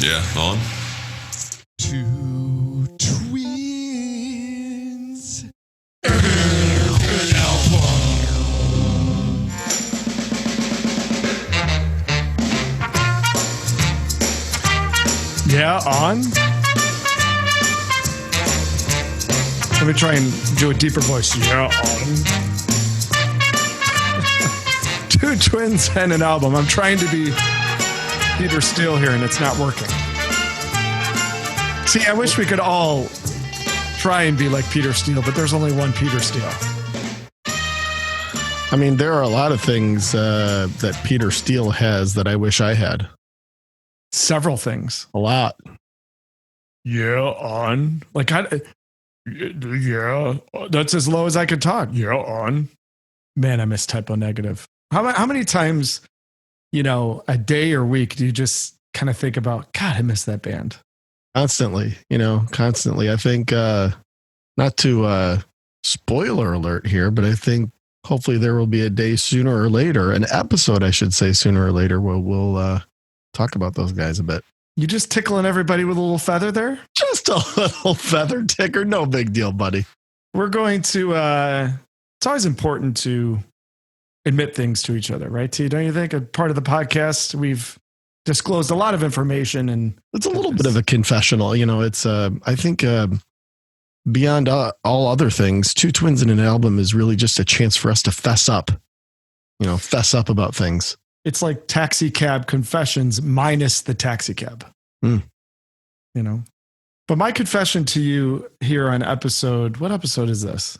Yeah, on. Two twins. Yeah, on. Let me try and do a deeper voice. Yeah, on. Two twins and an album. I'm trying to be Peter Steele here, and it's not working. See, I wish we could all try and be like Peter Steele, but there's only one Peter Steele. I mean, there are a lot of things that Peter Steele has that I wish I had. Several things. A lot. Yeah, on. Like, yeah, that's as low as I could talk. Yeah, on. Man, I miss Typo Negative. How many times, a day or week do you just kind of think about, God, I miss that band? Constantly. I think, not to spoiler alert here, but I think hopefully there will be a day sooner or later, an episode, I should say, sooner or later, where we'll talk about those guys a bit. You just tickling everybody with a little feather there? Just a little feather ticker. No big deal, buddy. We're going to, it's always important to admit things to each other, right, T? Don't you think? A part of the podcast, we've disclosed a lot of information, and it's a little bit of a confessional. It's, I think, beyond all other things, Two Twins in an Album is really just a chance for us to fess up about things. It's like Taxi Cab Confessions minus the taxi cab. But my confession to you here on what episode is this?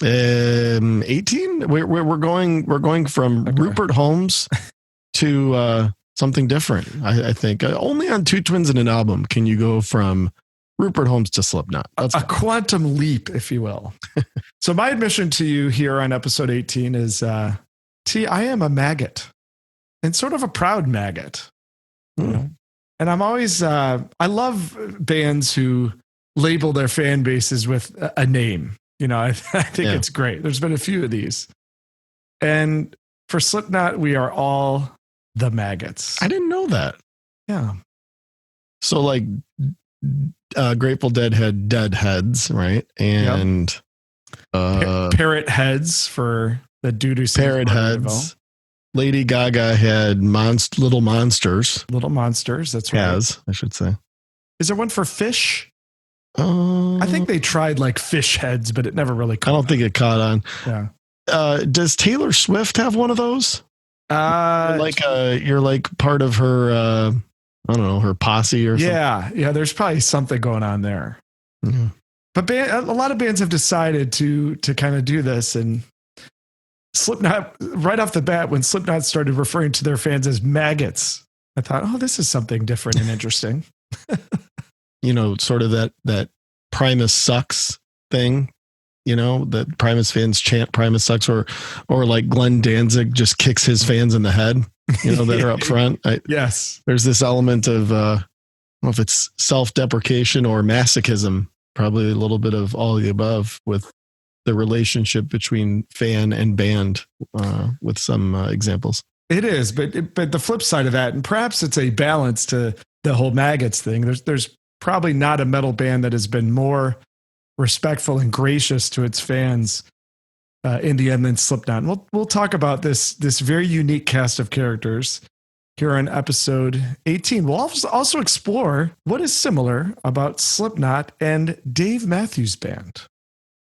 18. We're going from Rupert Holmes to something different. I think only on Two Twins in an Album can you go from Rupert Holmes to Slipknot. That's a quantum leap, if you will. So my admission to you here on episode 18 is, T, I am a maggot. And sort of a proud maggot. And I'm always, I love bands who label their fan bases with a name. I think it's great. There's been a few of these. And for Slipknot, we are all the maggots. I didn't know that. Yeah. So like Grateful Dead had dead heads, right? And parrot heads for the doo-doo. Parrot heads. Lady Gaga had little monsters. Little monsters, that's right. I should say. Is there one for fish? I think they tried like fish heads, but it never really caught on. I don't think it caught on. Yeah. Does Taylor Swift have one of those? You're like part of her, I don't know, her posse or something? Yeah, there's probably something going on there. Mm-hmm. But a lot of bands have decided to kind of do this, and Slipknot, right off the bat, when Slipknot started referring to their fans as maggots, I thought, oh, this is something different and interesting. Sort of that Primus sucks thing, that Primus fans chant Primus sucks, or like Glenn Danzig just kicks his fans in the head, that are up front. Yes. There's this element of, I don't know if it's self-deprecation or masochism, probably a little bit of all of the above with the relationship between fan and band, with some examples. It is, but the flip side of that, and perhaps it's a balance to the whole maggots thing. There's probably not a metal band that has been more respectful and gracious to its fans in the end than Slipknot. And we'll talk about this very unique cast of characters here on episode 18. We'll also explore what is similar about Slipknot and Dave Matthews Band.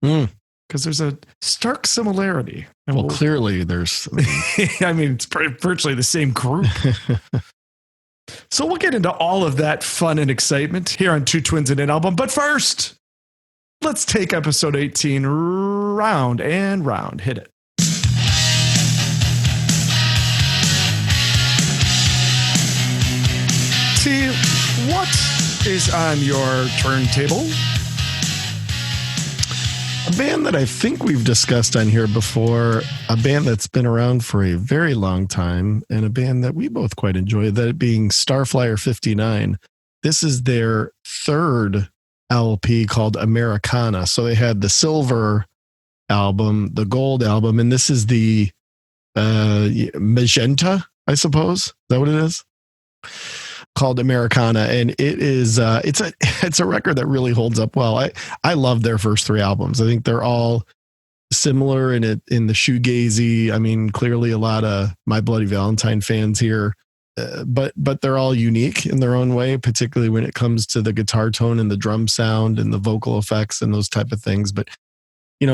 Because there's a stark similarity. And clearly there's... I mean, it's virtually the same group. So we'll get into all of that fun and excitement here on Two Twins in an Album. But first, let's take episode 18 round and round. Hit it. T, what is on your turntable? A band that I think we've discussed on here before, a band that's been around for a very long time, and a band that we both quite enjoy, that being Starflyer 59. This is their third LP called Americana. So they had the silver album, the gold album, and this is the magenta, I suppose. Is that what it is? called Americana, and it is it's a record that really holds up well. I love their first three albums. I think they're all similar in the shoegazy. I mean, clearly a lot of My Bloody Valentine fans here, but they're all unique in their own way, particularly when it comes to the guitar tone and the drum sound and the vocal effects and those type of things. But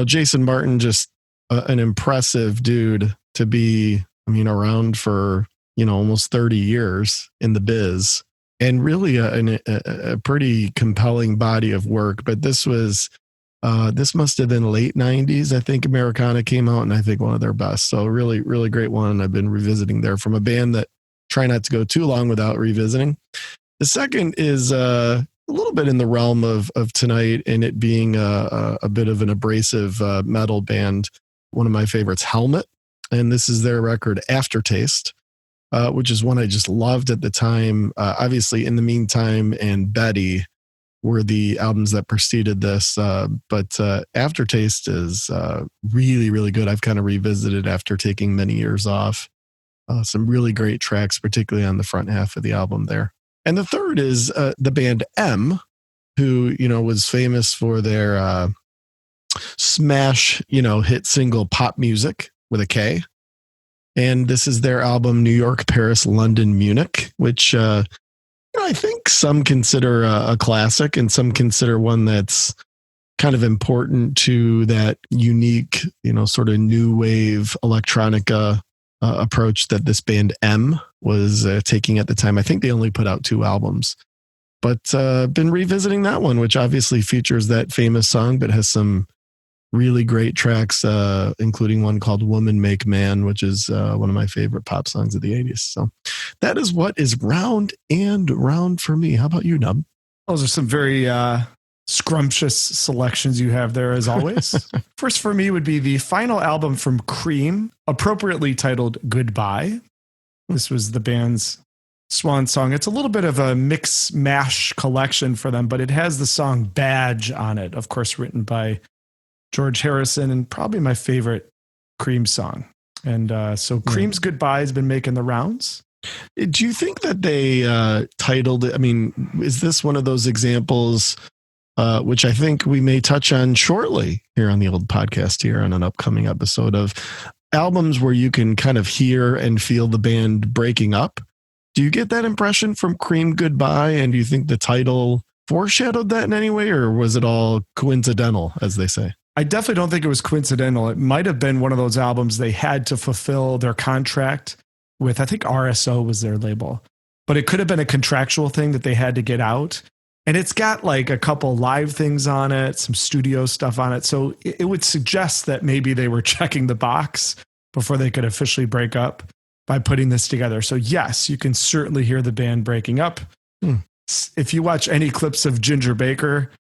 Jason Martin, just an impressive dude to be, around for almost 30 years in the biz, and really a pretty compelling body of work. But this must have been late 90s. I think Americana came out, and I think one of their best. So really, really great one. I've been revisiting there from a band that try not to go too long without revisiting. The second is a little bit in the realm of tonight, and it being a bit of an abrasive metal band. One of my favorites, Helmet. And this is their record, Aftertaste, which is one I just loved at the time. Obviously, In the Meantime and Betty were the albums that preceded this. But Aftertaste is really, really good. I've kind of revisited after taking many years off. Some really great tracks, particularly on the front half of the album there. And the third is the band M, who, was famous for their smash, hit single Pop Music with a K. And this is their album, New York, Paris, London, Munich, which I think some consider a classic, and some consider one that's kind of important to that unique, sort of new wave electronica approach that this band M was taking at the time. I think they only put out 2 albums, but been revisiting that one, which obviously features that famous song, but has some really great tracks, including one called Woman Make Man, which is one of my favorite pop songs of the 80s. So that is what is round and round for me. How about you, Nub? Those are some very scrumptious selections you have there, as always. First for me would be the final album from Cream, appropriately titled Goodbye. This was the band's swan song. It's a little bit of a mix mash collection for them, but it has the song Badge on it, of course, written by George Harrison, and probably my favorite Cream song. And so Cream's Goodbye has been making the rounds. Do you think that they titled it? I mean, is this one of those examples, which I think we may touch on shortly here on the old podcast here on an upcoming episode, of albums where you can kind of hear and feel the band breaking up? Do you get that impression from Cream Goodbye? And do you think the title foreshadowed that in any way, or was it all coincidental, as they say? I definitely don't think it was coincidental. It might have been one of those albums they had to fulfill their contract with. I think RSO was their label, but it could have been a contractual thing that they had to get out. And it's got like a couple live things on it, some studio stuff on it. So it would suggest that maybe they were checking the box before they could officially break up by putting this together. So yes, you can certainly hear the band breaking up. If you watch any clips of Ginger Baker,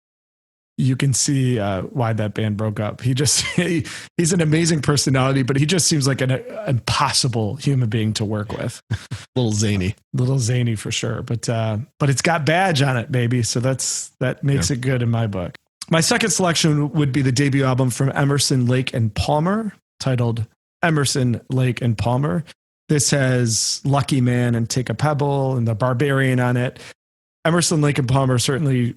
you can see why that band broke up. He's an amazing personality, but he just seems like an impossible human being to work with. Little zany for sure. But it's got Badge on it, baby. So that makes it good in my book. My second selection would be the debut album from Emerson, Lake and Palmer, titled Emerson, Lake and Palmer. This has Lucky Man and Take a Pebble and The Barbarian on it. Emerson, Lake and Palmer certainly,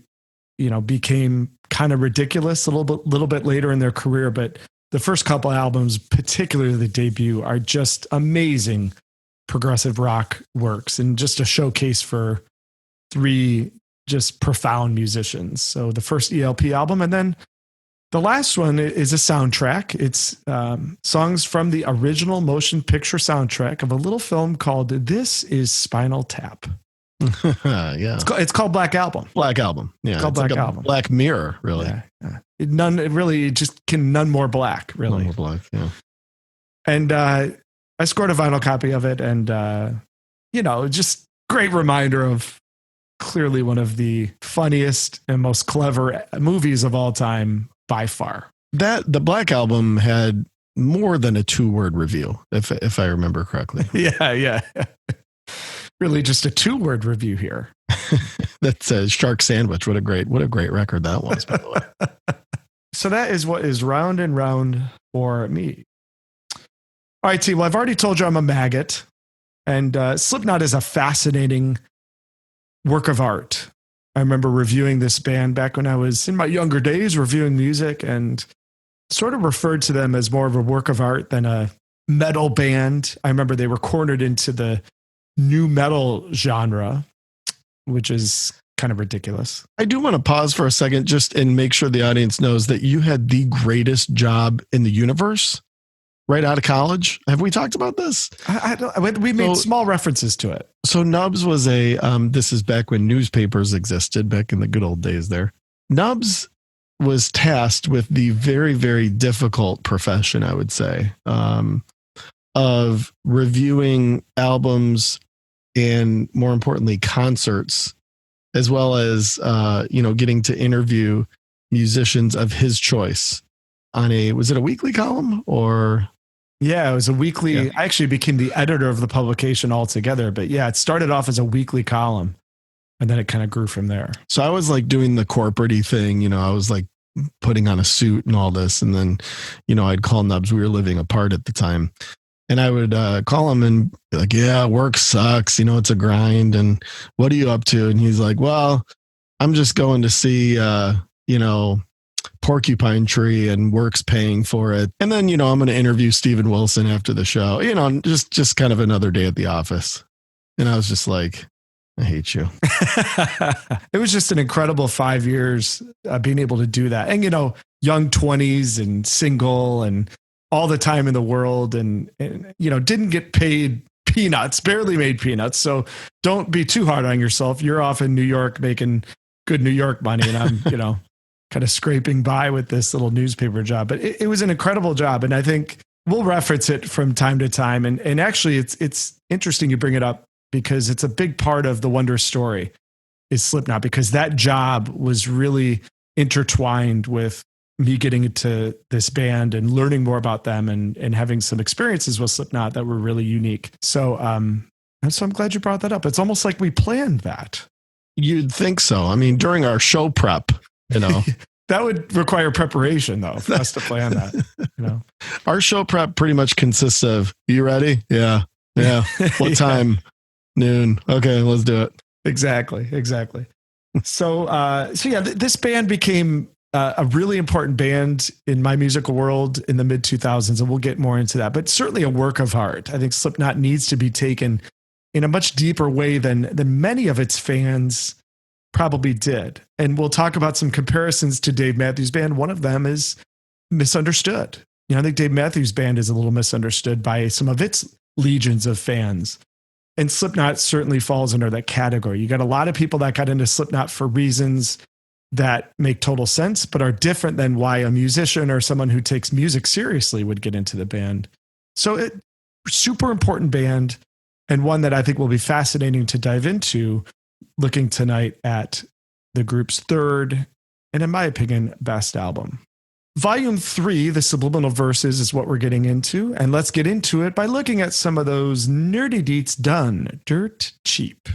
became kind of ridiculous a little bit later in their career, but the first couple albums, particularly the debut, are just amazing progressive rock works and just a showcase for 3 just profound musicians. So the first ELP album, and then the last one is a soundtrack. It's songs from the original motion picture soundtrack of a little film called This Is Spinal Tap. Yeah, it's called Black Album. Yeah, it's called Black Album. Black Mirror, really. Yeah. None more black, really. None more black, yeah. And I scored a vinyl copy of it, and just great reminder of clearly one of the funniest and most clever movies of all time by far. The Black Album had more than a 2-word review, if I remember correctly. Yeah. Really just a 2-word review here. That's a Shark Sandwich. What a great record that was, by the way. So that is what is round and round for me. All right, T. Well, I've already told you I'm a maggot, and Slipknot is a fascinating work of art. I remember reviewing this band back when I was in my younger days, reviewing music, and sort of referred to them as more of a work of art than a metal band. I remember they were cornered into the new metal genre, which is kind of ridiculous. I do want to pause for a second just and make sure the audience knows that you had the greatest job in the universe right out of college. Have we talked about this? We made small references to it. So Nubs was this is back when newspapers existed, back in the good old days there. Nubs was tasked with the very, very difficult profession, I would say, of reviewing albums and, more importantly, concerts, as well as, getting to interview musicians of his choice on was it a weekly column or? Yeah, it was a weekly. Yeah. I actually became the editor of the publication altogether. But yeah, it started off as a weekly column and then it kind of grew from there. So I was like doing the corporate-y thing. I was like putting on a suit and all this. And then, I'd call Nubs. We were living apart at the time. And I would call him and be like, yeah, work sucks. It's a grind. And what are you up to? And he's like, well, I'm just going to see, Porcupine Tree and work's paying for it. And then, I'm going to interview Steven Wilson after the show, just kind of another day at the office. And I was just like, I hate you. It was just an incredible 5 years being able to do that. And, young 20s and single and all the time in the world and didn't get paid peanuts, barely made peanuts. So don't be too hard on yourself. You're off in New York making good New York money. And I'm, kind of scraping by with this little newspaper job, but it was an incredible job. And I think we'll reference it from time to time. And actually it's interesting you bring it up because it's a big part of the Wonder story is Slipknot, because that job was really intertwined with me getting into this band and learning more about them and having some experiences with Slipknot that were really unique. So, and so I'm glad you brought that up. It's almost like we planned that. You'd think so. I mean, during our show prep, that would require preparation though, for us to plan that, Our show prep pretty much consists of, you ready? Yeah. What time? Noon. Okay, let's do it. Exactly. So yeah, this band became a really important band in my musical world in the mid 2000s. And we'll get more into that, but certainly a work of art. I think Slipknot needs to be taken in a much deeper way than many of its fans probably did. And we'll talk about some comparisons to Dave Matthews Band. One of them is Misunderstood. I think Dave Matthews Band is a little misunderstood by some of its legions of fans. And Slipknot certainly falls under that category. You got a lot of people that got into Slipknot for reasons that make total sense, but are different than why a musician or someone who takes music seriously would get into the band. So super important band, and one that I think will be fascinating to dive into, looking tonight at the group's third, and in my opinion, best album. Volume 3, The Subliminal Verses, is what we're getting into. And let's get into it by looking at some of those nerdy deets done dirt cheap.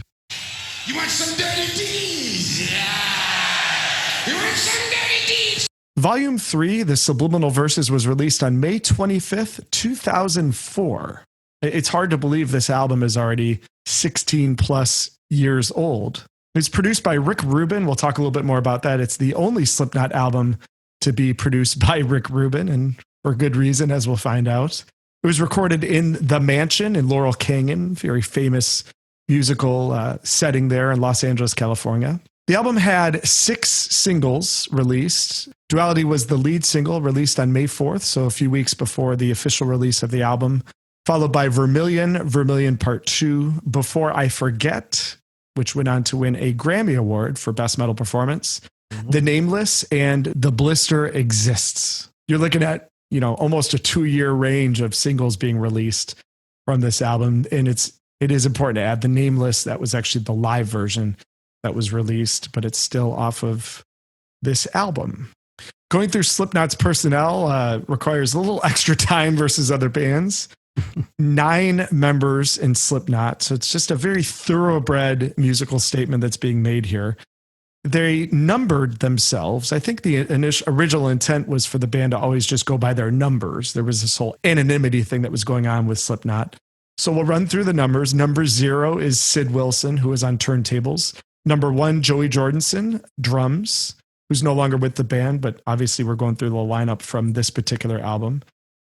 You want some dirty deeds? Yeah! You want some dirty deeds? Volume 3, The Subliminal Verses, was released on May 25th, 2004. It's hard to believe this album is already 16 plus years old. It's produced by Rick Rubin. We'll talk a little bit more about that. It's the only Slipknot album to be produced by Rick Rubin, and for good reason, as we'll find out. It was recorded in The Mansion in Laurel Canyon, very famous musical setting there in Los Angeles, California. The album had 6 singles released. Duality was the lead single, released on May 4th, so a few weeks before the official release of the album, followed by Vermilion Part 2, Before I Forget, which went on to win a Grammy Award for Best Metal Performance, The Nameless, and The Blister Exists. You're looking at, almost a 2-year range of singles being released from this album. And it is important to add The Nameless. That was actually the live version that was released, but it's still off of this album. Going through Slipknot's personnel requires a little extra time versus other bands. 9 members in Slipknot. So it's just a very thoroughbred musical statement that's being made here. They numbered themselves. I think the original intent was for the band to always just go by their numbers. There was this whole anonymity thing that was going on with Slipknot. So we'll run through the numbers. Number 0 is Sid Wilson, who is on turntables. Number 1, Joey Jordison, drums, who's no longer with the band, but obviously we're going through the lineup from this particular album.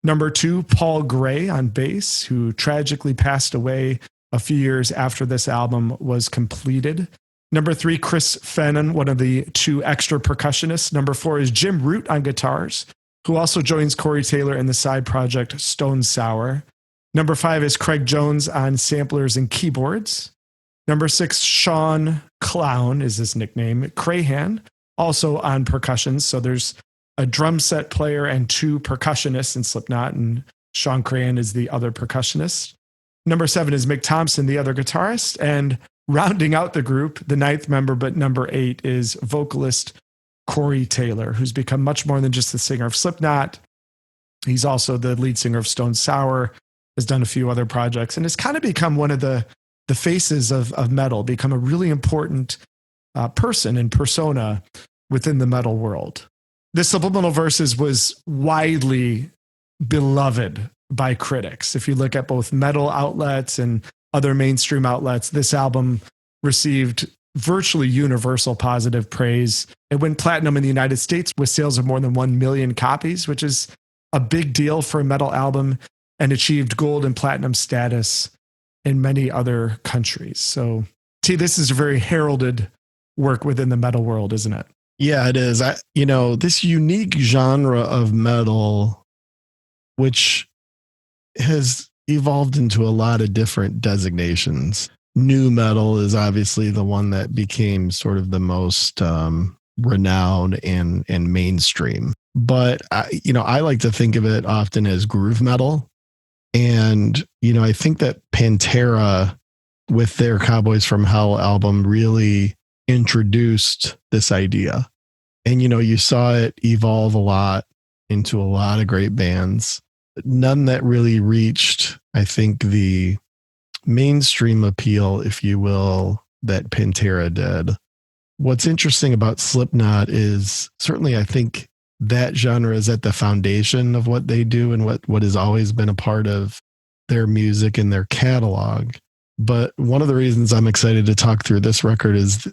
Number 2, Paul Gray on bass, who tragically passed away a few years after this album was completed. Number 3, Chris Fennon, one of the 2 extra percussionists. Number 4 is Jim Root on guitars, who also joins Corey Taylor in the side project Stone Sour. Number 5 is Craig Jones on samplers and keyboards. Number 6, Sean Clown is his nickname. Crahan, also on percussions. So there's a drum set player and 2 percussionists in Slipknot, and Sean Crahan is the other percussionist. Number 7 is Mick Thompson, the other guitarist. And rounding out the group, the 9th member, but number 8, is vocalist Corey Taylor, who's become much more than just the singer of Slipknot. He's also the lead singer of Stone Sour, has done a few other projects, and has kind of become one of the faces of metal, become a really important person and persona within the metal world. This Subliminal Verses was widely beloved by critics. If you look at both metal outlets and other mainstream outlets, this album received virtually universal positive praise. It went platinum in the United States with sales of more than 1 million copies, which is a big deal for a metal album, and achieved gold and platinum status in many other countries. So, this is a very heralded work within the metal world, isn't it? Yeah, it is. This unique genre of metal, which has evolved into a lot of different designations. Nu metal is obviously the one that became sort of the most renowned and mainstream. But I like to think of it often as groove metal. And, I think that Pantera, with their Cowboys from Hell album, really introduced this idea. And, you saw it evolve a lot into a lot of great bands. None that really reached, I think, the mainstream appeal, if you will, that Pantera did. What's interesting about Slipknot is certainly, I think, that genre is at the foundation of what they do and what has always been a part of their music and their catalog. But one of the reasons I'm excited to talk through this record is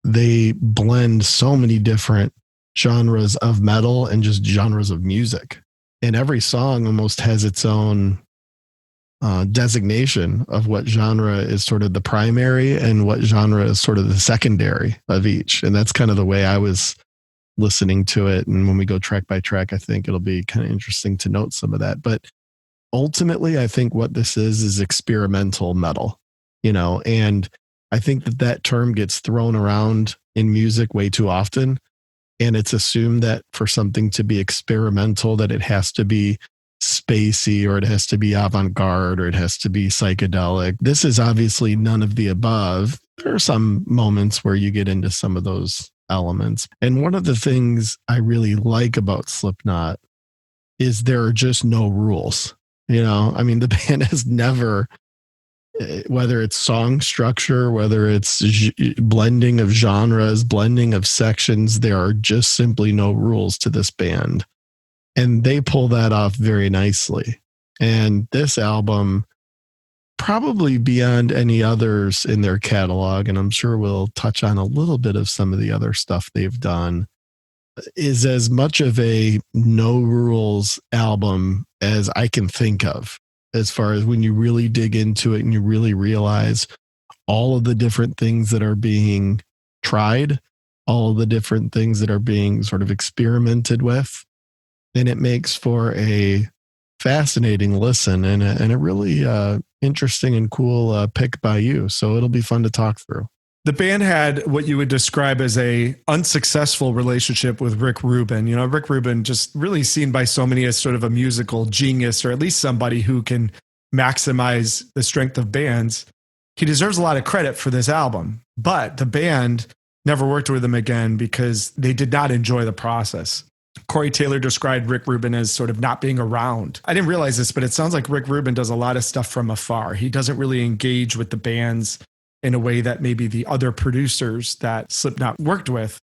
they blend so many different genres of metal and just genres of music. And every song almost has its own designation of what genre is sort of the primary and what genre is sort of the secondary of each. And that's kind of the way I was listening to it. And when we go track by track, I think it'll be kind of interesting to note some of that. But ultimately, I think what this is experimental metal, and I think that term gets thrown around in music way too often. And it's assumed that for something to be experimental, that it has to be spacey, or it has to be avant-garde, or it has to be psychedelic. This is obviously none of the above. There are some moments where you get into some of those elements. And one of the things I really like about Slipknot is there are just no rules. The band has never, whether it's song structure, whether it's blending of genres, blending of sections, there are just simply no rules to this band. And they pull that off very nicely. And this album, probably beyond any others in their catalog, and I'm sure we'll touch on a little bit of some of the other stuff they've done, is as much of a no rules album as I can think of, as far as when you really dig into it and you really realize all of the different things that are being tried, all of the different things that are being sort of experimented with. And it makes for a fascinating listen and a really interesting and cool pick by you. So it'll be fun to talk through. The band had what you would describe as a unsuccessful relationship with Rick Rubin. Rick Rubin, just really seen by so many as sort of a musical genius, or at least somebody who can maximize the strength of bands. He deserves a lot of credit for this album, but the band never worked with him again because they did not enjoy the process. Corey Taylor described Rick Rubin as sort of not being around. I didn't realize this, but it sounds like Rick Rubin does a lot of stuff from afar. He doesn't really engage with the bands in a way that maybe the other producers that Slipknot worked with,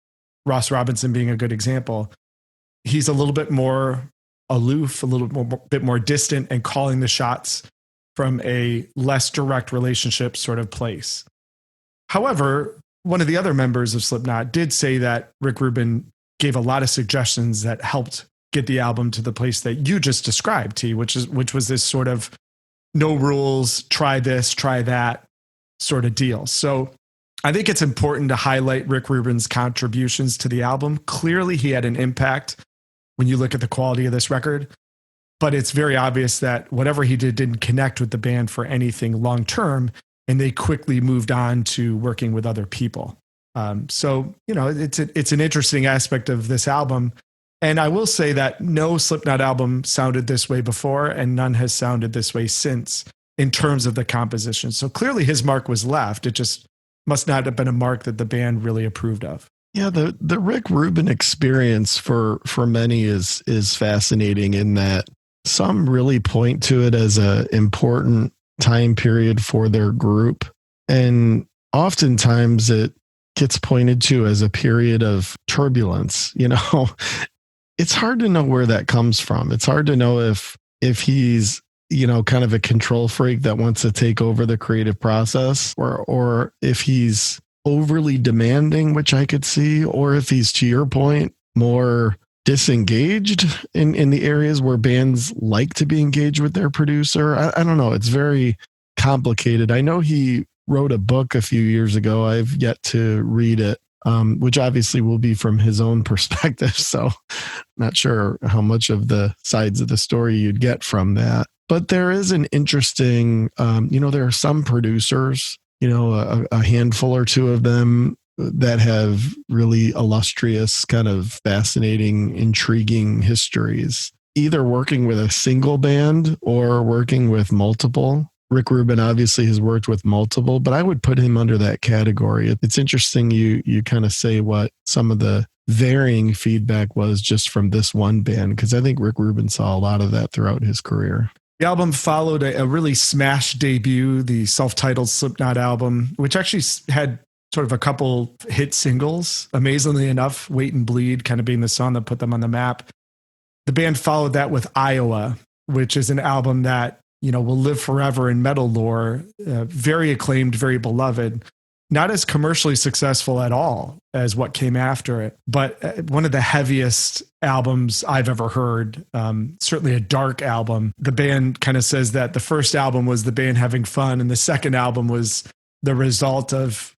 Ross Robinson being a good example, he's a little bit more aloof, bit more distant, and calling the shots from a less direct relationship sort of place. However, one of the other members of Slipknot did say that Rick Rubin gave a lot of suggestions that helped get the album to the place that you just described, T, which was this sort of no rules, try this, try that sort of deal. So I think it's important to highlight Rick Rubin's contributions to the album. Clearly, he had an impact when you look at the quality of this record, but it's very obvious that whatever he did didn't connect with the band for anything long term, and they quickly moved on to working with other people. So, it's an interesting aspect of this album. And I will say that no Slipknot album sounded this way before, and none has sounded this way since in terms of the composition. So clearly his mark was left. It just must not have been a mark that the band really approved of. Yeah, the Rick Rubin experience for many is fascinating in that some really point to it as a important time period for their group. And oftentimes it gets pointed to as a period of turbulence. It's hard to know where that comes from. It's hard to know if he's, kind of a control freak that wants to take over the creative process, or if he's overly demanding, which I could see, or if he's, to your point, more disengaged in the areas where bands like to be engaged with their producer. I don't know. It's very complicated. I know he wrote a book a few years ago. I've yet to read it. Which obviously will be from his own perspective. So not sure how much of the sides of the story you'd get from that. But there is an interesting, there are some producers, a handful or two of them that have really illustrious, kind of fascinating, intriguing histories, either working with a single band or working with multiple. Rick Rubin obviously has worked with multiple, but I would put him under that category. It's interesting you kind of say what some of the varying feedback was just from this one band, because I think Rick Rubin saw a lot of that throughout his career. The album followed a really smash debut, the self-titled Slipknot album, which actually had sort of a couple hit singles. Amazingly enough, Wait and Bleed kind of being the song that put them on the map. The band followed that with Iowa, which is an album that will live forever in metal lore, very acclaimed, very beloved, not as commercially successful at all as what came after it, but one of the heaviest albums I've ever heard, certainly a dark album. The band kind of says that the first album was the band having fun, and the second album was the result of,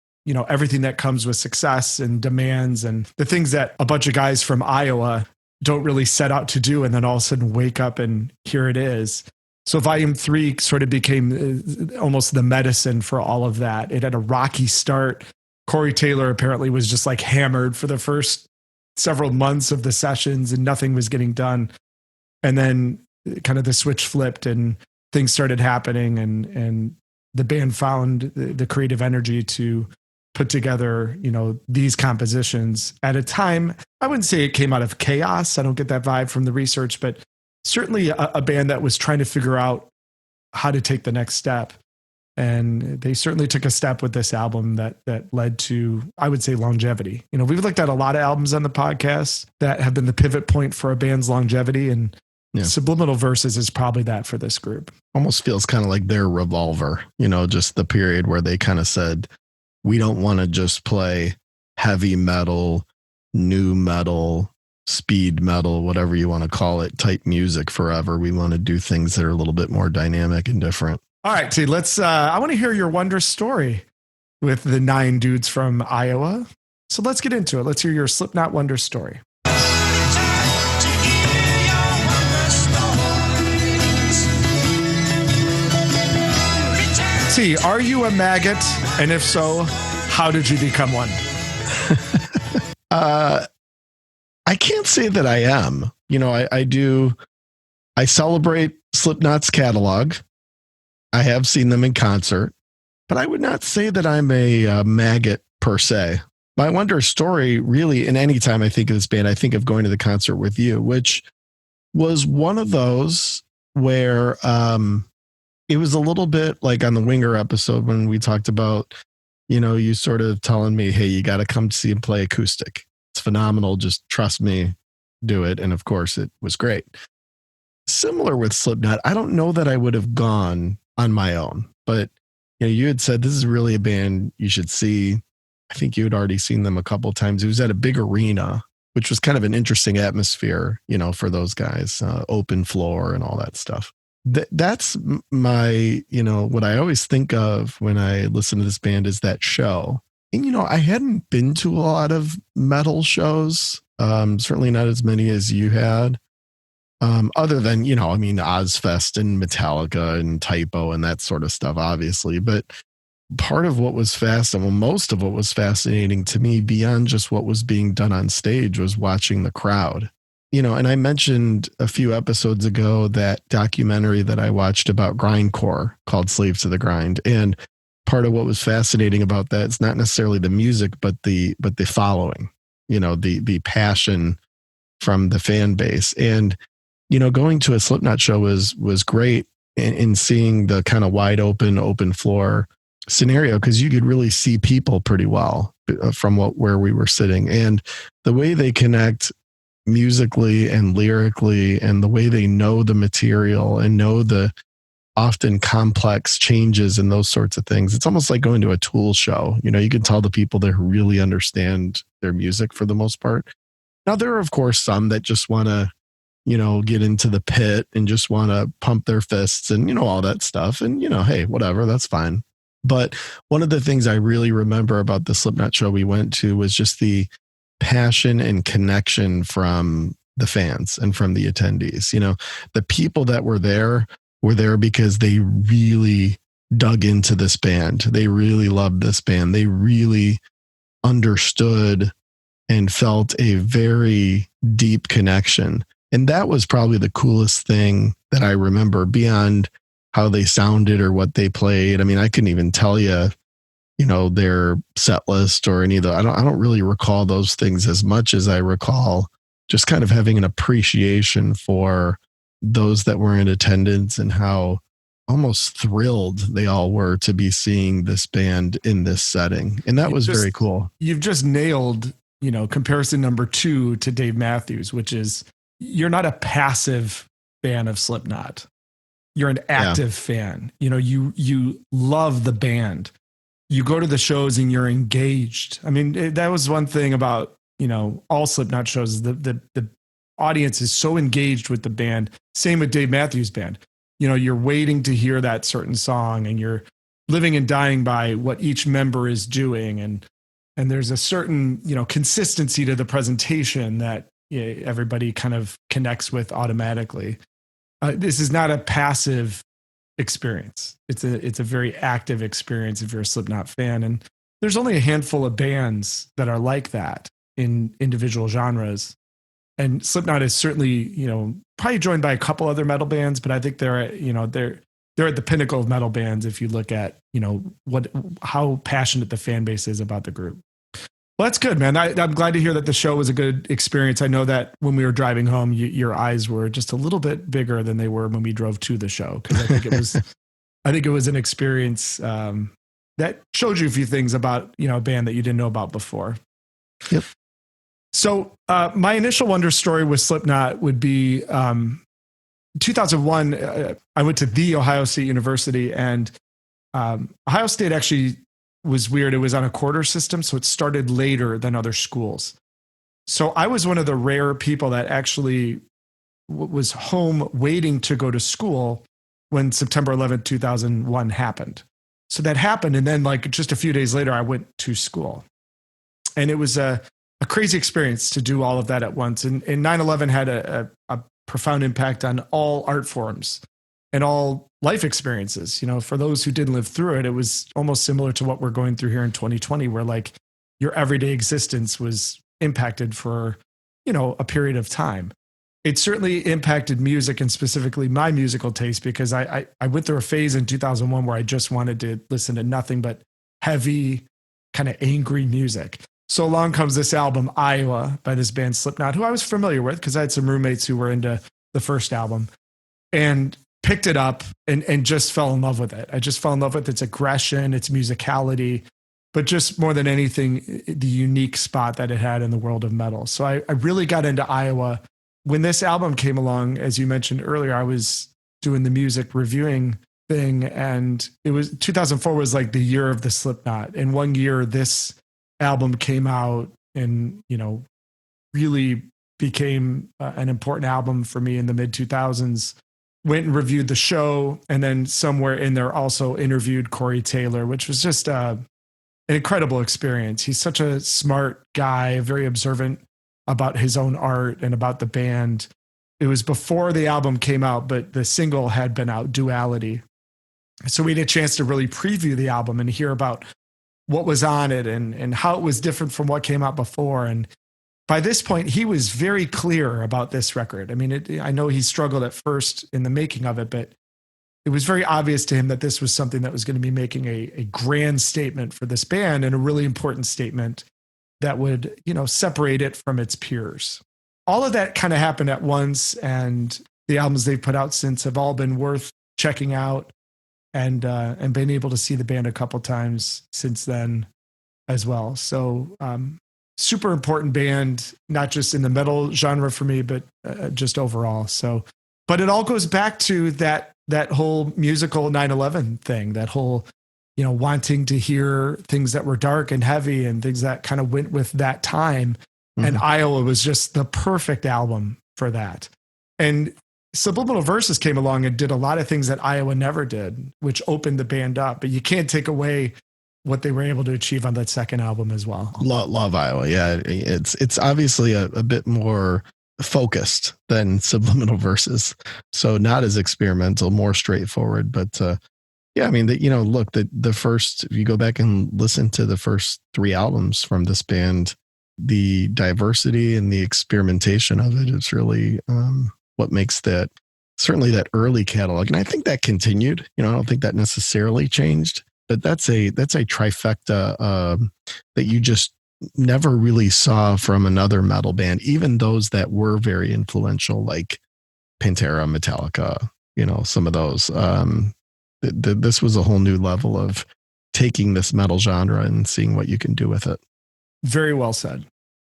everything that comes with success and demands and the things that a bunch of guys from Iowa don't really set out to do, and then all of a sudden wake up and here it is. So Volume 3 sort of became almost the medicine for all of that. It had a rocky start. Corey Taylor apparently was just like hammered for the first several months of the sessions and nothing was getting done. And then kind of the switch flipped and things started happening, and the band found the creative energy to put together, these compositions at a time. I wouldn't say it came out of chaos. I don't get that vibe from the research, but certainly a band that was trying to figure out how to take the next step. And they certainly took a step with this album that led to, I would say, longevity. We've looked at a lot of albums on the podcast that have been the pivot point for a band's longevity. And Subliminal Verses is probably that for this group. Almost feels kind of like their revolver, just the period where they kind of said, we don't want to just play heavy metal, new metal, speed metal, whatever you want to call it, type music forever. We want to do things that are a little bit more dynamic and different. All right, T, I want to hear your wondrous story with the 9 dudes from Iowa. So let's get into it. Let's hear your Slipknot wonder story. T, are you a maggot? And if so, how did you become one? I can't say that I am. I celebrate Slipknot's catalog. I have seen them in concert, but I would not say that I'm a maggot per se. My wonder story really, and anytime I think of this band, I think of going to the concert with you, which was one of those where it was a little bit like on the Winger episode when we talked about, you sort of telling me, hey, you got to come see him play acoustic. It's phenomenal. Just trust me, do it. And of course it was great. Similar with Slipknot. I don't know that I would have gone on my own, but you had said, this is really a band you should see. I think you had already seen them a couple times. It was at a big arena, which was kind of an interesting atmosphere, for those guys, open floor and all that stuff. That's my, what I always think of when I listen to this band is that show. And, I hadn't been to a lot of metal shows, certainly not as many as you had. Other than, Ozfest and Metallica and Typo and that sort of stuff, obviously. But part of what was most of what was fascinating to me beyond just what was being done on stage was watching the crowd. And I mentioned a few episodes ago that documentary that I watched about grindcore called Slave to the Grind. And part of what was fascinating about that is not necessarily the music, but the following, the passion from the fan base. And, going to a Slipknot show was great in seeing the kind of wide open floor scenario, because you could really see people pretty well from where we were sitting, and the way they connect musically and lyrically, and the way they know the material and know the often complex changes and those sorts of things. It's almost like going to a Tool show. You can tell the people there who really understand their music for the most part. Now, there are, of course, some that just want to, get into the pit and just want to pump their fists and, all that stuff. And, hey, whatever, that's fine. But one of the things I really remember about the Slipknot show we went to was just the passion and connection from the fans and from the attendees. The people that were there because they really dug into this band. They really loved this band. They really understood and felt a very deep connection. And that was probably the coolest thing that I remember beyond how they sounded or what they played. I mean, I couldn't even tell you, their set list or any of the, I don't really recall those things as much as I recall just kind of having an appreciation for those that were in attendance and how almost thrilled they all were to be seeing this band in this setting. And that was very cool. You've just nailed, comparison number 2 to Dave Matthews, which is you're not a passive fan of Slipknot. You're an active fan. You love the band. You go to the shows and you're engaged. I mean, that was one thing about, all Slipknot shows. The audience is so engaged with the band. Same with Dave Matthews Band. You're waiting to hear that certain song, and you're living and dying by what each member is doing. And there's a certain, consistency to the presentation that everybody kind of connects with automatically. This is not a passive experience. It's a very active experience if you're a Slipknot fan. And there's only a handful of bands that are like that in individual genres. And Slipknot is certainly, probably joined by a couple other metal bands, but I think they're at the pinnacle of metal bands if you look at, how passionate the fan base is about the group. Well, that's good, man. I'm glad to hear that the show was a good experience. I know that when we were driving home, your eyes were just a little bit bigger than they were when we drove to the show, because I think it was an experience that showed you a few things about a band that you didn't know about before. Yep. So my initial wonder story with Slipknot would be 2001. I went to the Ohio State University, and Ohio State actually was weird. It was on a quarter system, so it started later than other schools. So I was one of the rare people that actually was home waiting to go to school when September 11th, 2001 happened. So that happened, and then just a few days later, I went to school. And it was a crazy experience to do all of that at once. And 9/11 had a profound impact on all art forms and all life experiences. For those who didn't live through it, it was almost similar to what we're going through here in 2020, where your everyday existence was impacted for, a period of time. It certainly impacted music, and specifically my musical taste, because I went through a phase in 2001 where I just wanted to listen to nothing but heavy, kind of angry music. So along comes this album, Iowa, by this band Slipknot, who I was familiar with because I had some roommates who were into the first album, and picked it up and just fell in love with it. I just fell in love with its aggression, its musicality, but just more than anything, the unique spot that it had in the world of metal. So I really got into Iowa. When this album came along, as you mentioned earlier, I was doing the music reviewing thing, and it was 2004 was the year of the Slipknot. And one year, this album came out and, really became an important album for me in the mid 2000s. Went and reviewed the show, and then somewhere in there also interviewed Corey Taylor, which was just an incredible experience. He's such a smart guy, very observant about his own art and about the band. It was before the album came out, but the single had been out, Duality. So we had a chance to really preview the album and hear about what was on it and how it was different from what came out before. And by this point, he was very clear about this record. I mean, I know he struggled at first in the making of it, but it was very obvious to him that this was something that was going to be making a grand statement for this band, and a really important statement that would, separate it from its peers. All of that kind of happened at once, and the albums they've put out since have all been worth checking out, and been able to see the band a couple times since then as well. So super important band, not just in the metal genre for me, but just overall. So, but it all goes back to that whole musical 9/11 thing, that whole, wanting to hear things that were dark and heavy and things that kind of went with that time. Mm-hmm. And Iowa was just the perfect album for that. And Subliminal Verses came along and did a lot of things that Iowa never did, which opened the band up. But you can't take away what they were able to achieve on that second album as well. Love Iowa. Yeah. It's obviously a bit more focused than Subliminal Verses. So not as experimental, more straightforward, but, yeah, I mean, look, the first, if you go back and listen to the first 3 albums from this band, the diversity and the experimentation of it is really what makes that, certainly that early catalog. And I think that continued, I don't think that necessarily changed, but that's a trifecta that you just never really saw from another metal band, even those that were very influential, like Pantera, Metallica, some of those. This was a whole new level of taking this metal genre and seeing what you can do with it. Very well said.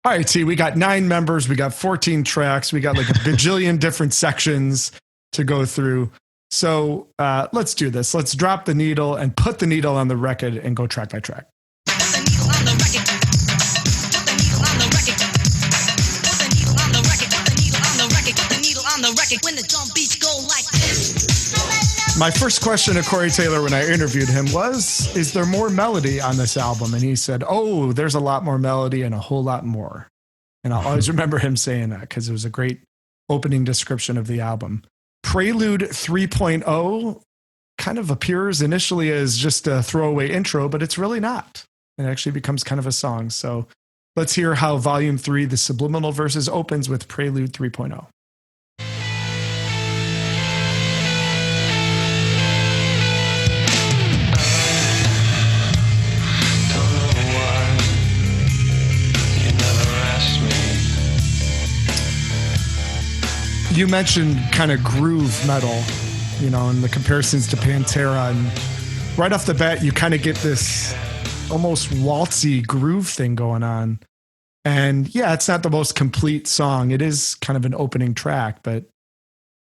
All right, T, we got 9 members. We got 14 tracks. We got like a bajillion different sections to go through. So let's do this. Let's drop the needle and put the needle on the record and go track by track. Put the needle on the record. Put the needle on the record. Put the needle on the record. Put the needle on the record. Put the needle on the record. When the drum beats go like this. My first question to Corey Taylor when I interviewed him was, is there more melody on this album? And he said, oh, there's a lot more melody and a whole lot more. And I'll always remember him saying that because it was a great opening description of the album. Prelude 3.0 kind of appears initially as just a throwaway intro, but it's really not. It actually becomes kind of a song. So let's hear how Volume 3, the Subliminal Verses, opens with Prelude 3.0. You mentioned kind of groove metal, and the comparisons to Pantera. And right off the bat, you kind of get this almost waltzy groove thing going on. And yeah, it's not the most complete song. It is kind of an opening track, but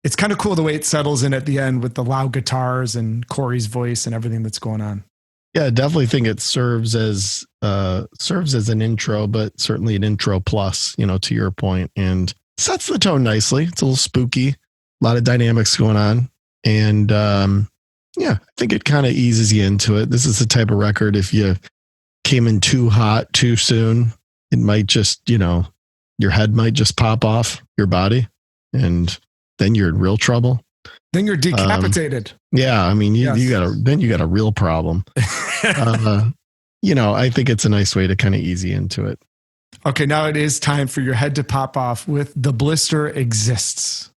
it's kind of cool the way it settles in at the end with the loud guitars and Corey's voice and everything that's going on. Yeah, I definitely think it serves as an intro, but certainly an intro plus, to your point, and sets the tone nicely. It's a little spooky, a lot of dynamics going on. And I think it kind of eases you into it. This is the type of record, if you came in too hot too soon, it might just, your head might just pop off your body, and then you're in real trouble. Then you're decapitated. Yeah. I mean, you got a real problem. I think it's a nice way to kind of ease you into it. Okay, now it is time for your head to pop off with The Blister Exists.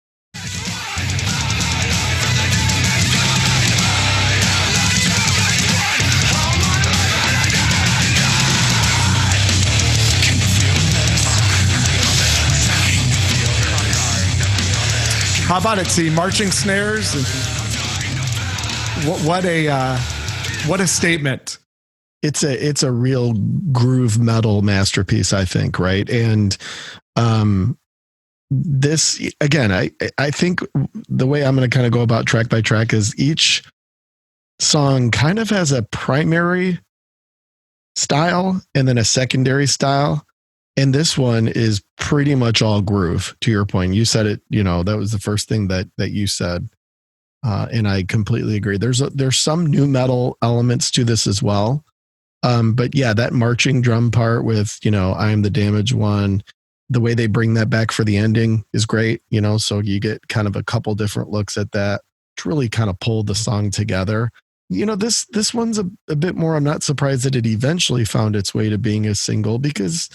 How about it, T? Marching snares. What a statement. It's a real groove metal masterpiece, I think, right? And this, again, I think the way I'm going to kind of go about track by track is each song kind of has a primary style and then a secondary style. And this one is pretty much all groove, to your point. You said it, that was the first thing that you said. And I completely agree. There's some new metal elements to this as well. But yeah, that marching drum part with, I am the damaged one, the way they bring that back for the ending is great, so you get kind of a couple different looks at that to really kind of pull the song together. This one's a bit more, I'm not surprised that it eventually found its way to being a single, because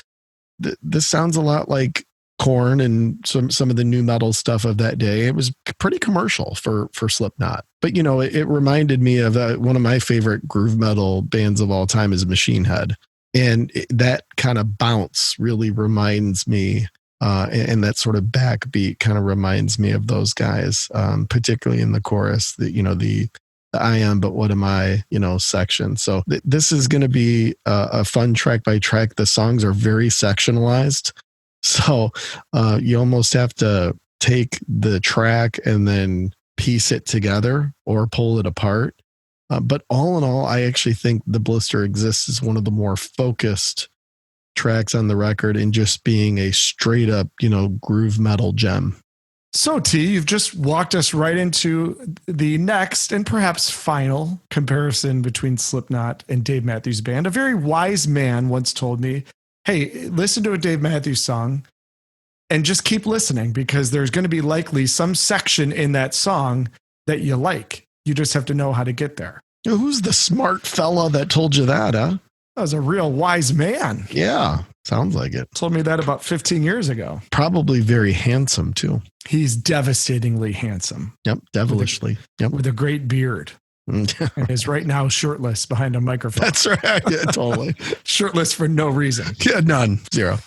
this sounds a lot like Korn and some of the new metal stuff of that day. It was pretty commercial for Slipknot, but it reminded me of one of my favorite groove metal bands of all time is Machine Head, and that kind of bounce really reminds me, and that sort of backbeat kind of reminds me of those guys, particularly in the chorus. The I am, but what am I, section. So this is going to be a fun track by track. The songs are very sectionalized. So you almost have to take the track and then piece it together or pull it apart. But all in all, I actually think The Blister Exists is one of the more focused tracks on the record in just being a straight up, groove metal gem. So T, you've just walked us right into the next and perhaps final comparison between Slipknot and Dave Matthews Band. A very wise man once told me, hey, listen to a Dave Matthews song and just keep listening, because there's going to be likely some section in that song that you like. You just have to know how to get there. Who's the smart fella that told you that, huh? That was a real wise man. Yeah, sounds like it. Told me that about 15 years ago. Probably very handsome, too. He's devastatingly handsome. Yep, devilishly. With a great beard. And is right now shirtless behind a microphone. That's right. Yeah, totally. Shirtless for no reason. Yeah, none. Zero.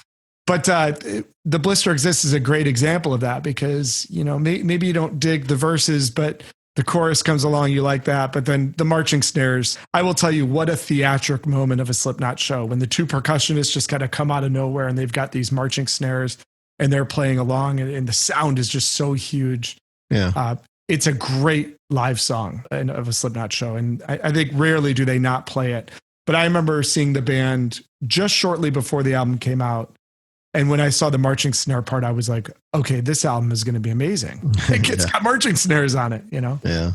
But The Blister Exists is a great example of that, because, maybe you don't dig the verses, but the chorus comes along, you like that. But then the marching snares, I will tell you what a theatric moment of a Slipknot show when the two percussionists just kind of come out of nowhere and they've got these marching snares and they're playing along, and the sound is just so huge. Yeah. It's a great live song of a Slipknot show. And I think rarely do they not play it. But I remember seeing the band just shortly before the album came out. And when I saw the marching snare part, I was like, okay, this album is going to be amazing. It's got marching snares on it, Yeah. Yeah.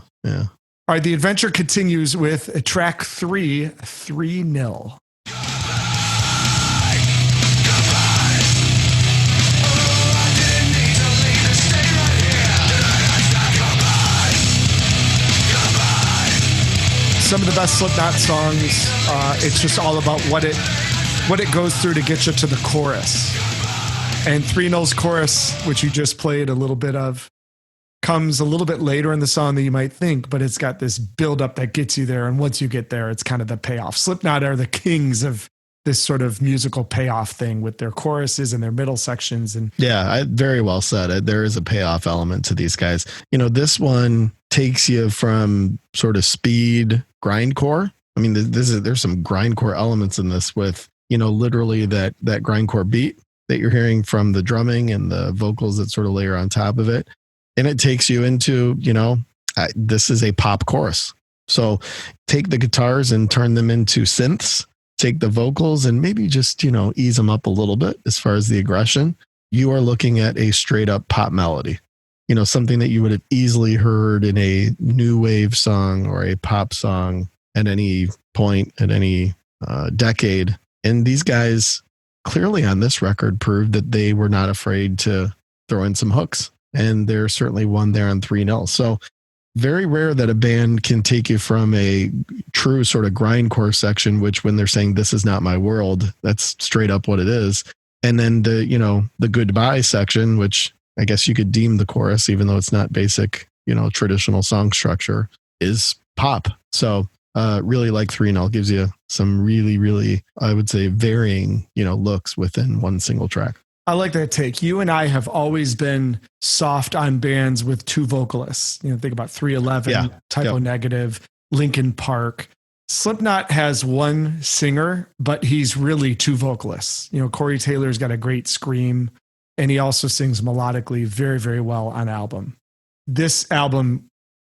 All right. The adventure continues with track 3, 3-0. Some of the best Slipknot songs. It's just all about what it goes through to get you to the chorus. And 3-0's chorus, which you just played a little bit of, comes a little bit later in the song than you might think, but it's got this buildup that gets you there. And once you get there, it's kind of the payoff. Slipknot are the kings of this sort of musical payoff thing with their choruses and their middle sections. And yeah, very well said. There is a payoff element to these guys. This one takes you from sort of speed grindcore. I mean, there's some grindcore elements in this with, literally that grindcore beat that you're hearing from the drumming and the vocals that sort of layer on top of it. And it takes you into, this is a pop chorus. So take the guitars and turn them into synths, take the vocals and maybe just, ease them up a little bit as far as the aggression. You are looking at a straight up pop melody, something that you would have easily heard in a new wave song or a pop song at any point, at any decade. And these guys clearly on this record proved that they were not afraid to throw in some hooks. And there's certainly one there on 3-0. So very rare that a band can take you from a true sort of grindcore section, which when they're saying this is not my world, that's straight up what it is. And then the goodbye section, which I guess you could deem the chorus, even though it's not basic, traditional song structure, is pop. So really like 3-0 gives you some really, really, I would say, varying, looks within one single track. I like that take. You and I have always been soft on bands with two vocalists. Think about 311, Typo Negative, Linkin Park. Slipknot has one singer, but he's really two vocalists. Corey Taylor's got a great scream, and he also sings melodically very, very well on album. This album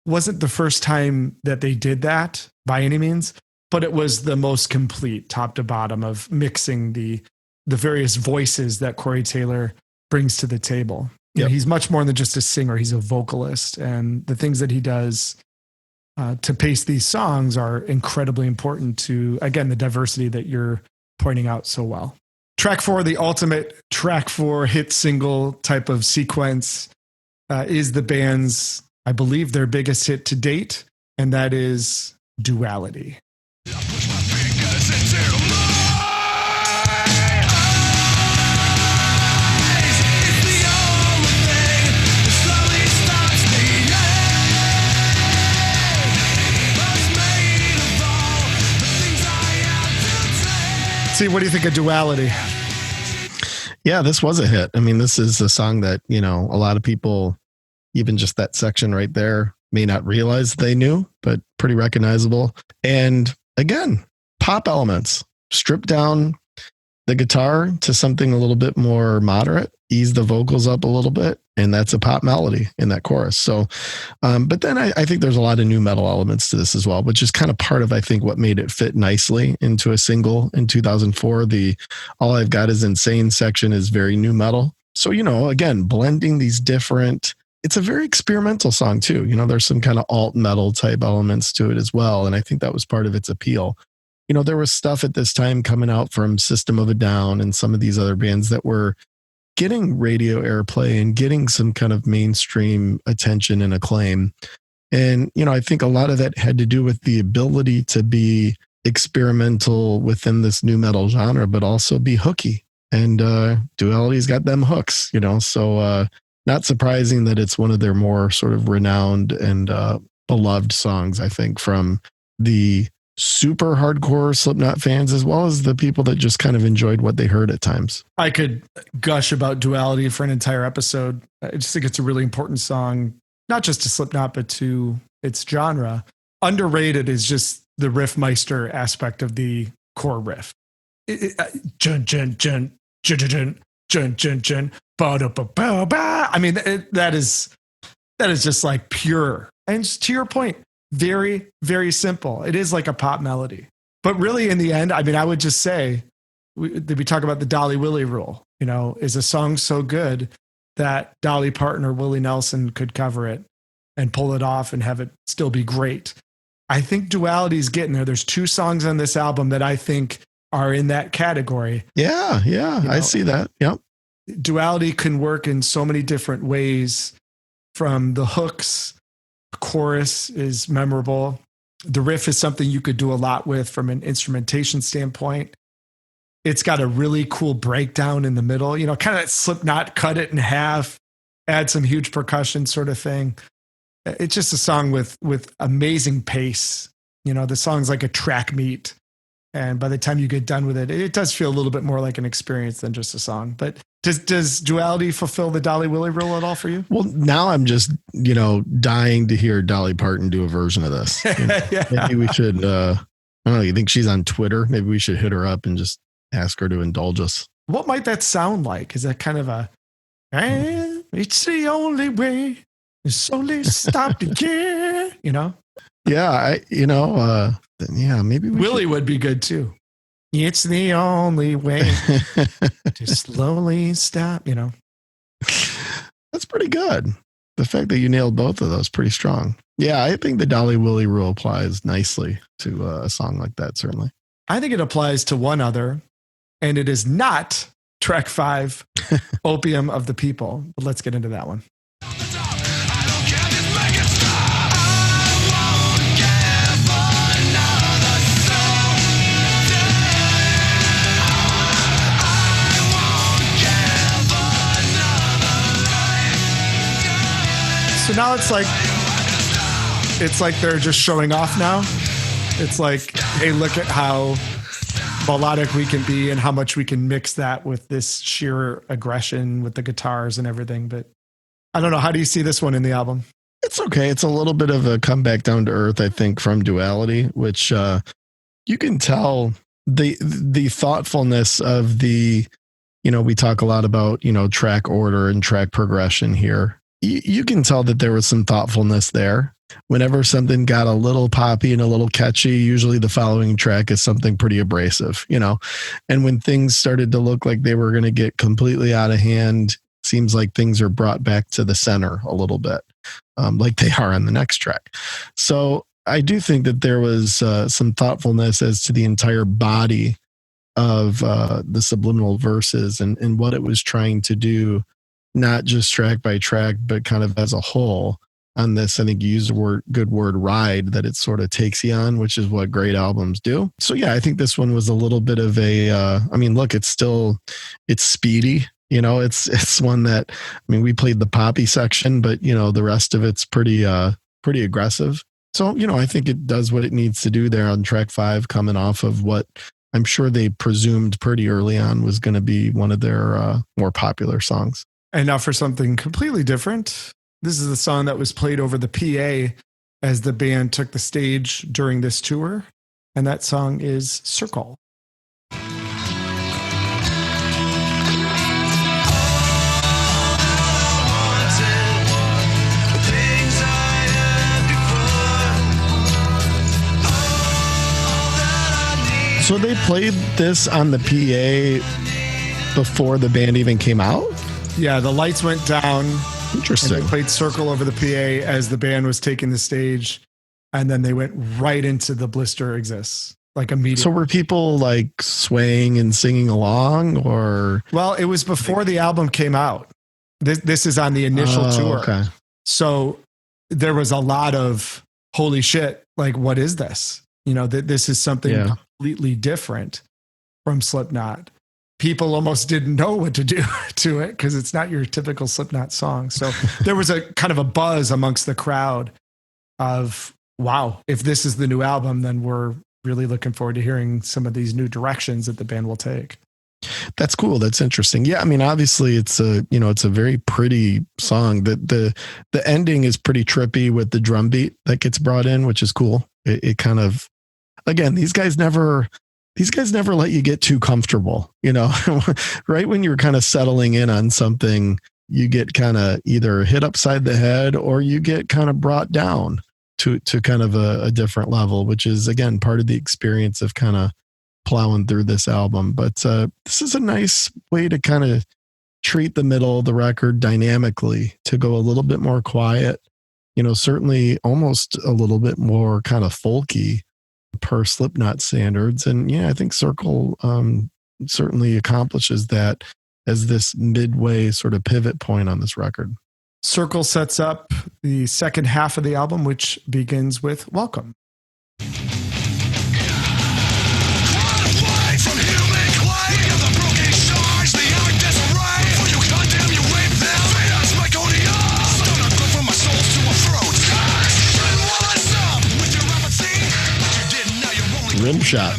wasn't the first time that they did that by any means, but it was the most complete top to bottom of mixing the various voices that Corey Taylor brings to the table. You know, he's much more than just a singer. He's a vocalist, and the things that he does to pace these songs are incredibly important to, again, the diversity that you're pointing out so well. Track 4, the ultimate track 4 hit single type of sequence, is the band's, I believe, their biggest hit to date, and that is Duality. See, what do you think of Duality? Yeah, this was a hit. I mean, this is a song that, you know, a lot of people, even just that section right there, may not realize they knew, but pretty recognizable. And again, pop elements, strip down the guitar to something a little bit more moderate, ease the vocals up a little bit, and that's a pop melody in that chorus. So, but then I think there's a lot of new metal elements to this as well, which is kind of part of, I think, what made it fit nicely into a single in 2004. The All I've Got Is Insane section is very new metal. So, you know, again, blending these different, it's a very experimental song too. You know, there's some kind of alt metal type elements to it as well. And I think that was part of its appeal. You know, there was stuff at this time coming out from System of a Down and some of these other bands that were getting radio airplay and getting some kind of mainstream attention and acclaim. And, you know, I think a lot of that had to do with the ability to be experimental within this new metal genre, but also be hooky. And Duality's got them hooks, you know, so not surprising that it's one of their more sort of renowned and beloved songs, I think, from the super hardcore Slipknot fans, as well as the people that just kind of enjoyed what they heard at times. I could gush about Duality for an entire episode. I just think it's a really important song, not just to Slipknot, but to its genre. Underrated is just the riffmeister aspect of the core riff. Jun, jun, jun, jun, jun, jun, jun, jun, ba-da-ba-ba-ba. I mean, that is just like pure. And just to your point, very, very simple. It is like a pop melody. But really, in the end, I mean, I would just say, we talk about the Dolly Willie rule, you know, is a song so good that Dolly Parton or Willie Nelson could cover it and pull it off and have it still be great. I think Duality's getting there. There's 2 songs on this album that I think are in that category. Yeah, you know, I see that. Yep. Duality can work in so many different ways, from the hooks. Chorus is memorable. The riff is something you could do a lot with from an instrumentation standpoint. It's got a really cool breakdown in the middle, you know, kind of Slipknot, cut it in half, add some huge percussion sort of thing. It's just a song with amazing pace. You know, the song's like a track meet. And by the time you get done with it, it does feel a little bit more like an experience than just a song. But does Duality fulfill the Dolly Willie rule at all for you? Well, now I'm just, you know, dying to hear Dolly Parton do a version of this. You know, Yeah. Maybe we should, I don't know, you think she's on Twitter? Maybe we should hit her up and just ask her to indulge us. What might that sound like? Is that kind of a, it's the only way, it's only stop the care, you know? Yeah, yeah, maybe Willie would be good too. It's the only way to slowly stop, you know. That's pretty good. The fact that you nailed both of those, pretty strong. Yeah, I think the Dolly Willie rule applies nicely to a song like that, certainly. I think it applies to one other, and it is not track 5, Opium of the People. But let's get into that one. So now it's like they're just showing off now. It's like, hey, look at how melodic we can be and how much we can mix that with this sheer aggression with the guitars and everything. But I don't know. How do you see this one in the album? It's okay. It's a little bit of a comeback down to earth, I think, from Duality, which you can tell the thoughtfulness of the, you know, we talk a lot about, you know, track order and track progression here. you can tell that there was some thoughtfulness there. Whenever something got a little poppy and a little catchy, usually the following track is something pretty abrasive, and when things started to look like they were going to get completely out of hand, seems like things are brought back to the center a little bit, like they are on the next track. So I do think that there was some thoughtfulness as to the entire body of the Subliminal Verses and what it was trying to do, not just track by track, but kind of as a whole on this. I think you used the good word ride that it sort of takes you on, which is what great albums do. So yeah, I think this one was a little bit of a, look, it's speedy. It's one that, we played the poppy section, but the rest of it's pretty aggressive. So, I think it does what it needs to do there on track 5, coming off of what I'm sure they presumed pretty early on was going to be one of their more popular songs. And now for something completely different. This is the song that was played over the PA as the band took the stage during this tour. And that song is Circle. So they played this on the PA before the band even came out? Yeah, the lights went down. Interesting. And they played Circle over the PA as the band was taking the stage. And then they went right into The Blister Exists, like immediately. So were people like swaying and singing along, or? Well, it was before the album came out. This is on the initial tour. Okay. So there was a lot of, holy shit, like, what is this? This is something completely different from Slipknot. People almost didn't know what to do to it because it's not your typical Slipknot song. So there was a kind of a buzz amongst the crowd of, wow, if this is the new album, then we're really looking forward to hearing some of these new directions that the band will take. That's cool. That's interesting. Yeah. Obviously it's a very pretty song. The ending is pretty trippy with the drum beat that gets brought in, which is cool. It kind of, again, these guys never let you get too comfortable, right when you're kind of settling in on something, you get kind of either hit upside the head or you get kind of brought down to kind of a different level, which is, again, part of the experience of kind of plowing through this album. But this is a nice way to kind of treat the middle of the record dynamically, to go a little bit more quiet, certainly almost a little bit more kind of folky per Slipknot standards. And yeah, I think Circle certainly accomplishes that as this midway sort of pivot point on this record. Circle sets up the second half of the album, which begins with Welcome. Rim shot.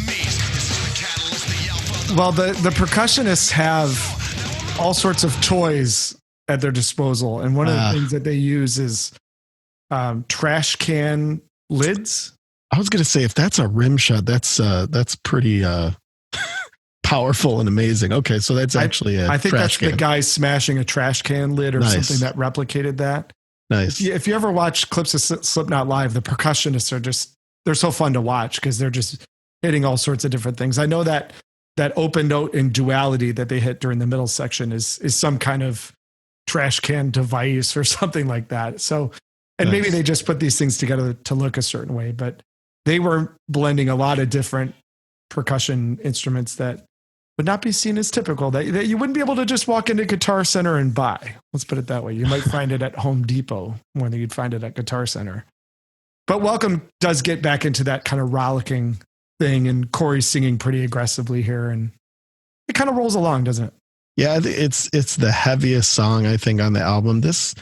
Well, the percussionists have all sorts of toys at their disposal. And one of the things that they use is trash can lids. I was going to say, if that's a rim shot, that's pretty powerful and amazing. Okay, so that's actually I think that's can. The guy smashing a trash can lid or something that replicated that. Nice. If you ever watch clips of Slipknot live, the percussionists are they're so fun to watch because they're just hitting all sorts of different things. I know that open note in duality that they hit during the middle section is some kind of trash can device or something like that. So, and maybe they just put these things together to look a certain way, but they were blending a lot of different percussion instruments that would not be seen as typical, that you wouldn't be able to just walk into Guitar Center and buy. Let's put it that way. You might find it at Home Depot more than you'd find it at Guitar Center. But Welcome does get back into that kind of rollicking thing, and Corey's singing pretty aggressively here, and it kind of rolls along, doesn't it? Yeah, it's the heaviest song, I think, on the album. This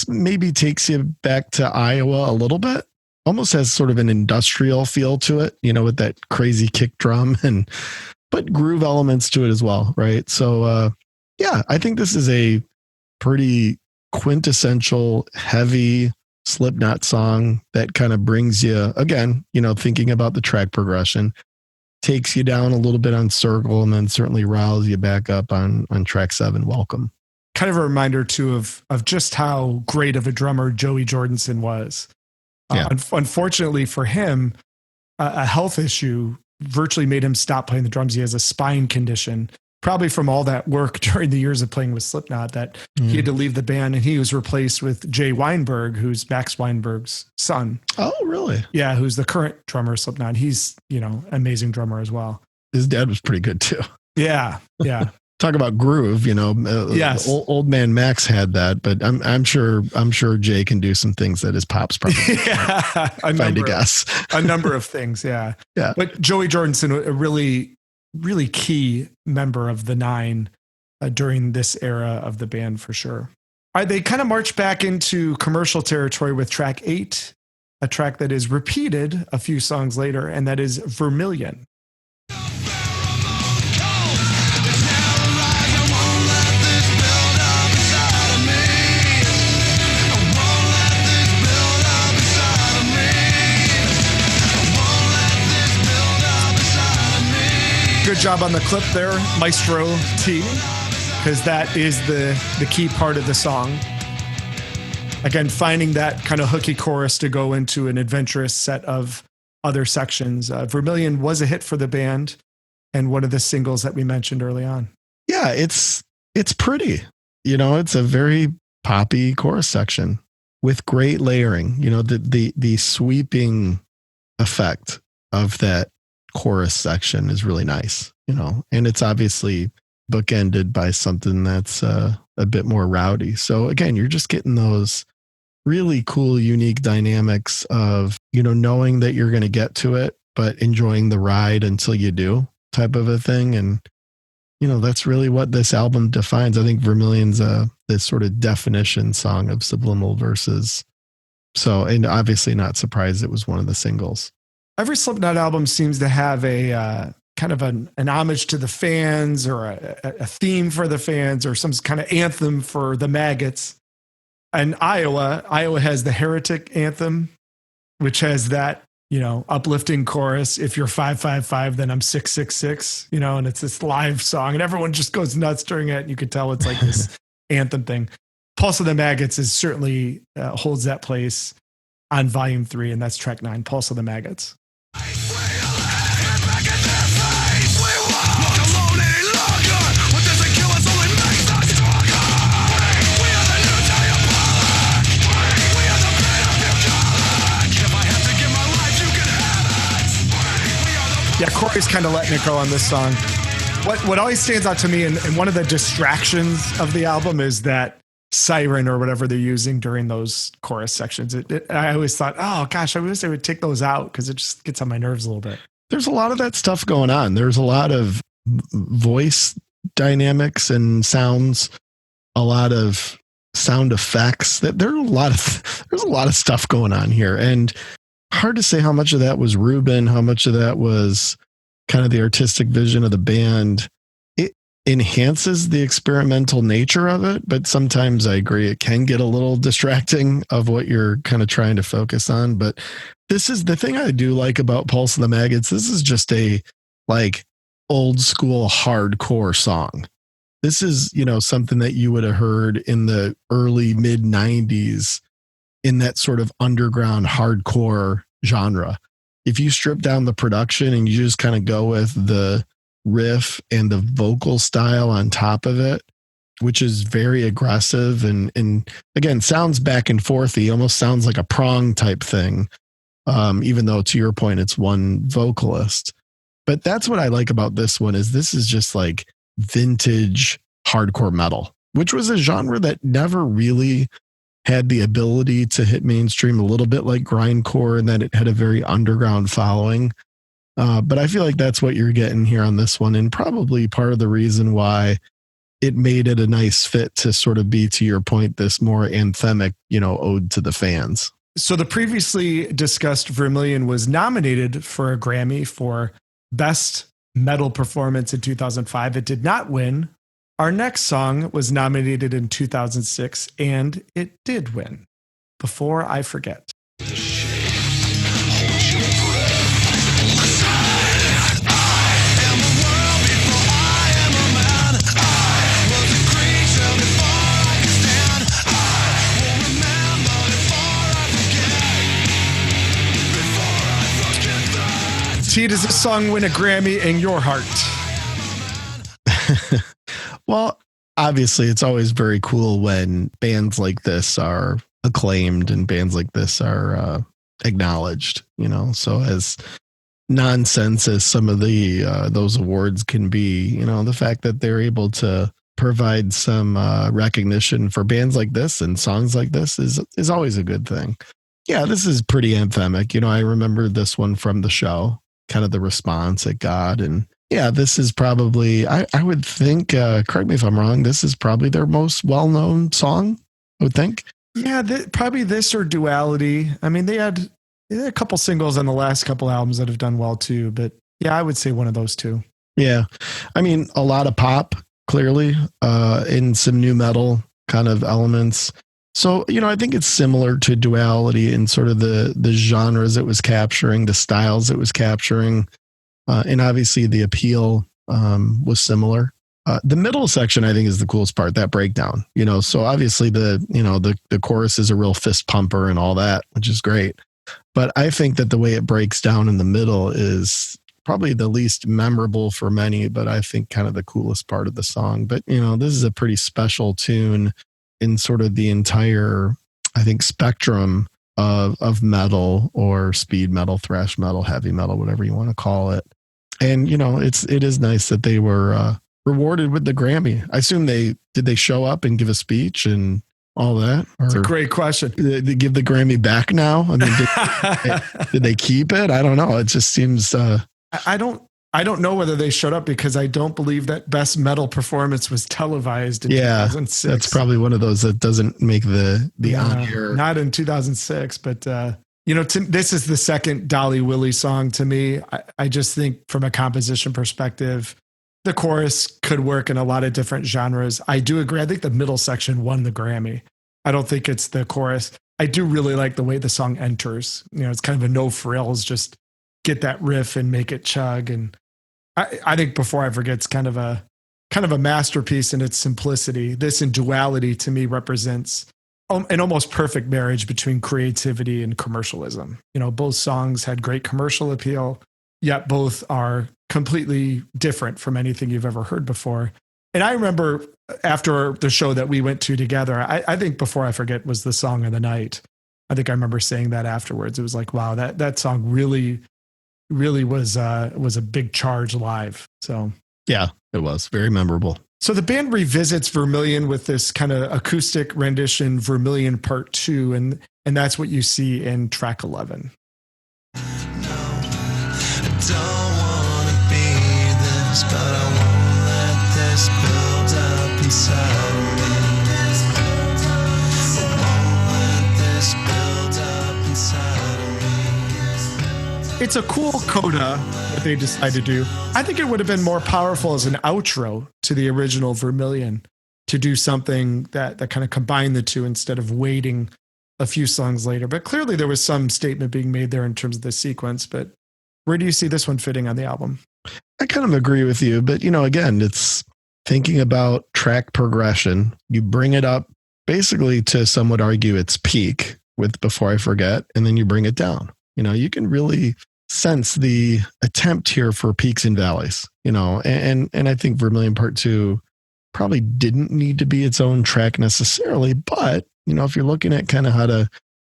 maybe takes you back to Iowa a little bit. Almost has sort of an industrial feel to it, with that crazy kick drum but groove elements to it as well, right? So yeah, I think this is a pretty quintessential heavy Slipknot song that kind of brings you, again, thinking about the track progression, takes you down a little bit on Circle, and then certainly riles you back up on track 7, Welcome. kind of a reminder too of just how great of a drummer Joey Jordison was. Yeah. Unfortunately for him, a health issue virtually made him stop playing the drums. He has a spine condition, probably from all that work during the years of playing with Slipknot, that he had to leave the band, and he was replaced with Jay Weinberg, who's Max Weinberg's son. Oh, really? Yeah, who's the current drummer of Slipknot. He's, amazing drummer as well. His dad was pretty good too. Yeah. Talk about groove, Yes. Old man Max had that, but I'm sure Jay can do some things that his pops probably find a guess. A number of things, yeah. Yeah. But Joey Jordison, a really, really key member of the Nine during this era of the band for sure. All right, they kind of march back into commercial territory with track 8, a track that is repeated a few songs later, and that is Vermilion. Good job on the clip there, Maestro T, because that is the key part of the song. Again, finding that kind of hooky chorus to go into an adventurous set of other sections. Vermilion was a hit for the band and one of the singles that we mentioned early on. Yeah, it's pretty. It's a very poppy chorus section with great layering. The sweeping effect of that chorus section is really nice, and it's obviously bookended by something that's a bit more rowdy. So again, you're just getting those really cool, unique dynamics of, knowing that you're going to get to it, but enjoying the ride until you do type of a thing. And, that's really what this album defines. I think Vermilion's this sort of definition song of Subliminal Verses. So, and obviously not surprised it was one of the singles. Every Slipknot album seems to have a kind of an homage to the fans, or a theme for the fans, or some kind of anthem for the Maggots. And Iowa has the Heretic anthem, which has that, uplifting chorus. If you're 555, then I'm 666, and it's this live song and everyone just goes nuts during it. You could tell it's like this anthem thing. Pulse of the Maggots is certainly holds that place on volume 3. And that's track 9, Pulse of the Maggots. Yeah, Corey's kind of letting it go on this song. What always stands out to me, and one of the distractions of the album, is that siren or whatever they're using during those chorus sections. I always thought, oh gosh, I wish they would take those out because it just gets on my nerves a little bit. There's a lot of that stuff going on. There's a lot of voice dynamics and sounds, a lot of sound effects. There's a lot of stuff going on here, and hard to say how much of that was Ruben, how much of that was kind of the artistic vision of the band. It enhances the experimental nature of it, but sometimes I agree it can get a little distracting of what you're kind of trying to focus on. But this is the thing I do like about Pulse of the Maggots. This is just a old school hardcore song. This is, something that you would have heard in the early mid 90s in that sort of underground hardcore genre. If you strip down the production and you just kind of go with the riff and the vocal style on top of it, which is very aggressive and again, sounds back and forthy, almost sounds like a prong type thing. Even though to your point, it's one vocalist. But that's what I like about this one, is this is just like vintage hardcore metal, which was a genre that never really had the ability to hit mainstream, a little bit like grindcore, and that it had a very underground following. But I feel like that's what you're getting here on this one, and probably part of the reason why it made it a nice fit to sort of be, to your point, this more anthemic, ode to the fans. So the previously discussed Vermilion was nominated for a Grammy for Best Metal Performance in 2005. It did not win. Our next song was nominated in 2006, and it did win. Before I Forget. T, does this song win a Grammy in your heart? Well, obviously, it's always very cool when bands like this are acclaimed and bands like this are acknowledged, so as nonsense as some of the those awards can be, the fact that they're able to provide some recognition for bands like this and songs like this is always a good thing. Yeah, this is pretty anthemic. I remember this one from the show, kind of the response it got. And yeah, this is probably, I would think, correct me if I'm wrong, this is probably their most well-known song, I would think. Yeah, probably this or Duality. I mean, they had a couple singles on the last couple albums that have done well too. But yeah, I would say one of those two. Yeah. I mean, a lot of pop, clearly, in some new metal kind of elements. So, I think it's similar to Duality in sort of the genres it was capturing, the styles it was capturing. And obviously the appeal was similar. The middle section, I think, is the coolest part, that breakdown, so obviously the chorus is a real fist pumper and all that, which is great. But I think that the way it breaks down in the middle is probably the least memorable for many, but I think kind of the coolest part of the song. But, this is a pretty special tune in sort of the entire, I think, spectrum of metal or speed metal, thrash metal, heavy metal, whatever you want to call it. And, it is nice that they were rewarded with the Grammy. I assume did they show up and give a speech and all that? It's a great question. Did they give the Grammy back now? I mean, did they keep it? I don't know. It just seems... I don't know whether they showed up because I don't believe that Best Metal Performance was televised in 2006. That's probably one of those that doesn't make the on air. Not in 2006, but this is the second Dolly Willie song to me. I just think from a composition perspective, the chorus could work in a lot of different genres. I do agree. I think the middle section won the Grammy. I don't think it's the chorus. I do really like the way the song enters. It's kind of a no frills, just get that riff and make it chug. And I think Before I Forget it's kind of a masterpiece in its simplicity. This in Duality to me represents an almost perfect marriage between creativity and commercialism. Both songs had great commercial appeal, yet both are completely different from anything you've ever heard before. And I remember after the show that we went to together, I think Before I Forget was the song of the night. I think I remember saying that afterwards. It was like, wow, that song really was a big charge live. So yeah, it was very memorable. So the band revisits Vermilion with this kind of acoustic rendition, Vermilion Part 2, and that's what you see in track 11. No, I don't want to be this, but I won't let this build up inside of me. I won't let this build up inside of me. It's a cool coda that they decided to do. I think it would have been more powerful as an outro to the original Vermilion to do something that kind of combined the two instead of waiting a few songs later. But clearly there was some statement being made there in terms of the sequence. But where do you see this one fitting on the album? I kind of agree with you. But, again, it's thinking about track progression. You bring it up basically to, some would argue, its peak with Before I Forget, and then you bring it down. You can really sense the attempt here for peaks and valleys, and I think Vermilion Part 2 probably didn't need to be its own track necessarily, but, if you're looking at kind of how to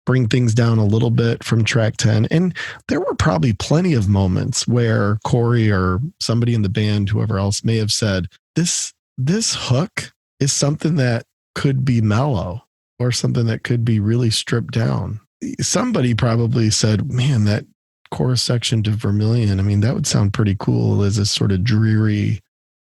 bring things down a little bit from track 10, and there were probably plenty of moments where Corey or somebody in the band, whoever else, may have said, this hook is something that could be mellow or something that could be really stripped down. Somebody probably said, man, that chorus section to Vermilion, I mean, that would sound pretty cool as a sort of dreary,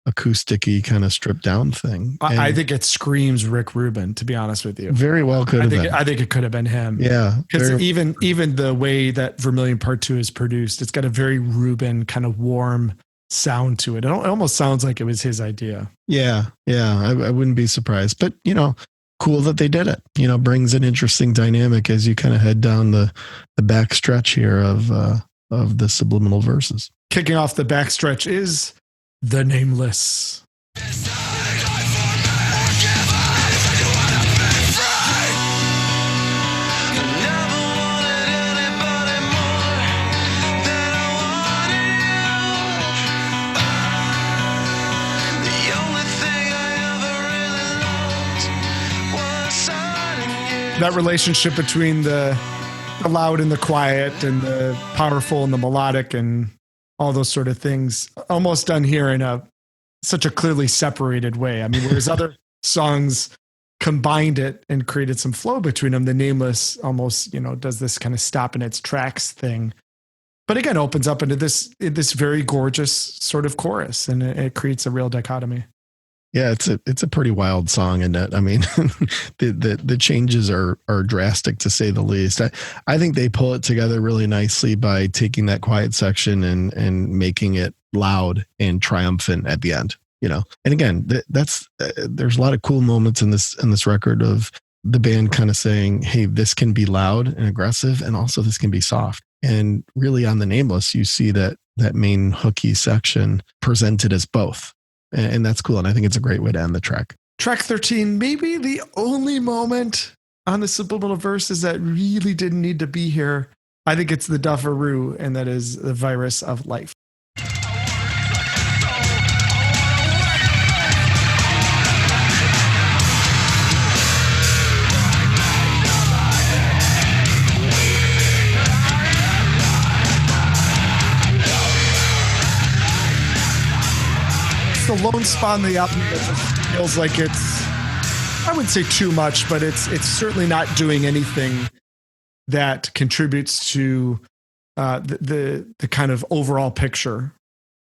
acoustic-y kind of stripped down thing. I think it screams Rick Rubin, to be honest with you. Very well could have been. I think it could have been him. Yeah. Because even the way that Vermilion Part 2 is produced, it's got a very Rubin kind of warm sound to it. It almost sounds like it was his idea. Yeah. I wouldn't be surprised. But, cool that they did it. Brings an interesting dynamic as you kind of head down the back stretch here of the Subliminal Verses. Kicking off the back stretch is The Nameless. that relationship between the loud and the quiet and the powerful and the melodic and all those sort of things, almost done here in such a clearly separated way. I mean, whereas other songs combined it and created some flow between them, the Nameless almost, does this kind of stop in its tracks thing. But again, opens up into this very gorgeous sort of chorus, and it creates a real dichotomy. Yeah, it's a pretty wild song, isn't it? I mean, the changes are drastic to say the least. I think they pull it together really nicely by taking that quiet section and making it loud and triumphant at the end. And again, there's a lot of cool moments in this record of the band kind of saying, hey, this can be loud and aggressive, and also this can be soft. And really on the Nameless, you see that main hooky section presented as both. And that's cool. And I think it's a great way to end the track. Track 13, maybe the only moment on the Subliminal Verses that really didn't need to be here. I think it's the Dufferoo, and that is the Virus of Life. The lone spot on the album that just feels like it's, I wouldn't say too much, but it's certainly not doing anything that contributes to the kind of overall picture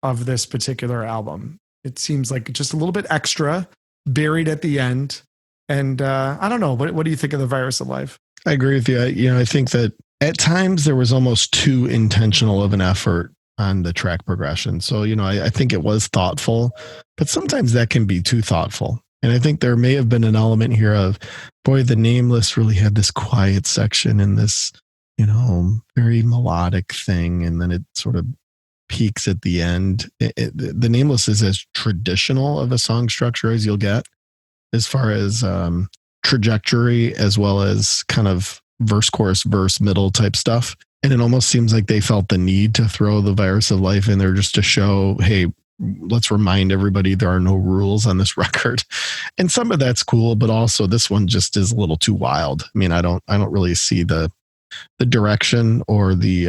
of this particular album. It seems like just a little bit extra buried at the end. And I don't know, what do you think of the Virus of Life? I agree with you. I think that at times there was almost too intentional of an effort on the track progression. So, I think it was thoughtful, but sometimes that can be too thoughtful. And I think there may have been an element here of, boy, the Nameless really had this quiet section and this, very melodic thing. And then it sort of peaks at the end. The Nameless is as traditional of a song structure as you'll get, as far as trajectory, as well as kind of verse, chorus, verse, middle type stuff. And it almost seems like they felt the need to throw the Virus of Life in there just to show, hey, let's remind everybody there are no rules on this record. And some of that's cool, but also this one just is a little too wild. I mean, I don't really see the direction or the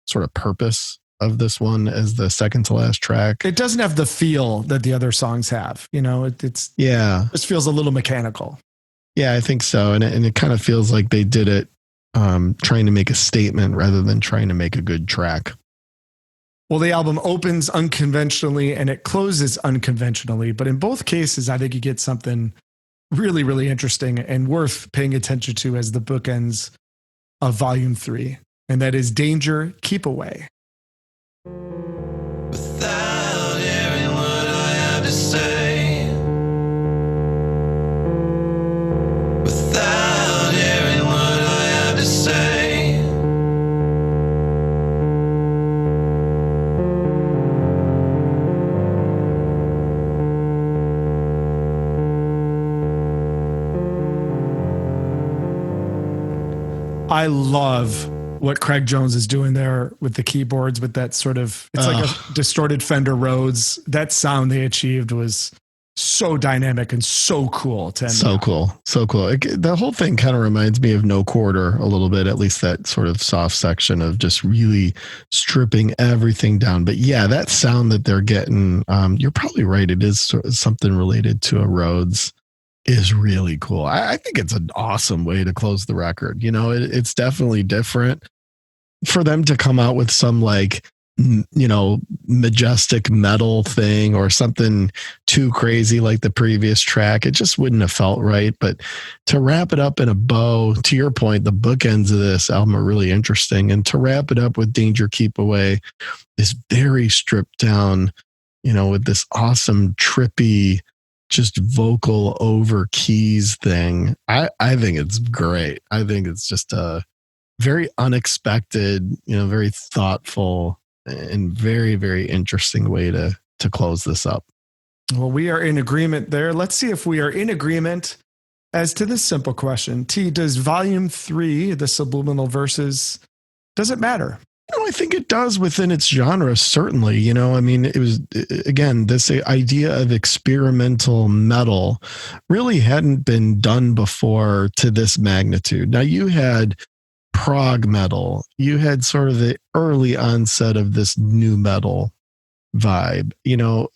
sort of purpose of this one as the second to last track. It doesn't have the feel that the other songs have. It just feels a little mechanical. Yeah, I think so. And it kind of feels like they did it trying to make a statement rather than trying to make a good track. Well, the album opens unconventionally and it closes unconventionally, but in both cases, I think you get something really, really interesting and worth paying attention to as the bookends of Volume 3, and that is Danger, Keep Away. Without hearing what I have to say, without hearing what I have to say. I love what Craig Jones is doing there with the keyboards, with that sort of, it's like a distorted Fender Rhodes. That sound they achieved was so dynamic and so cool. So cool. The whole thing kind of reminds me of No Quarter a little bit, at least that sort of soft section of just really stripping everything down. But yeah, that sound that they're getting, you're probably right. It is something related to a Rhodes. Is really cool. I think it's an awesome way to close the record. It's definitely different for them to come out with some majestic metal thing or something too crazy like the previous track. It just wouldn't have felt right. But to wrap it up in a bow, to your point, the bookends of this album are really interesting. And to wrap it up with Danger, Keep Away is very stripped down, with this awesome, trippy, just vocal over keys thing. I think it's great. I think it's just a very unexpected, very thoughtful and very, very interesting way to close this up. Well, we are in agreement there. Let's see if we are in agreement as to this simple question. T, does Volume 3, the Subliminal Verses, does it matter? I think it does within its genre, certainly. I mean, it was, again, this idea of experimental metal really hadn't been done before to this magnitude. Now, you had prog metal, you had sort of the early onset of this new metal vibe.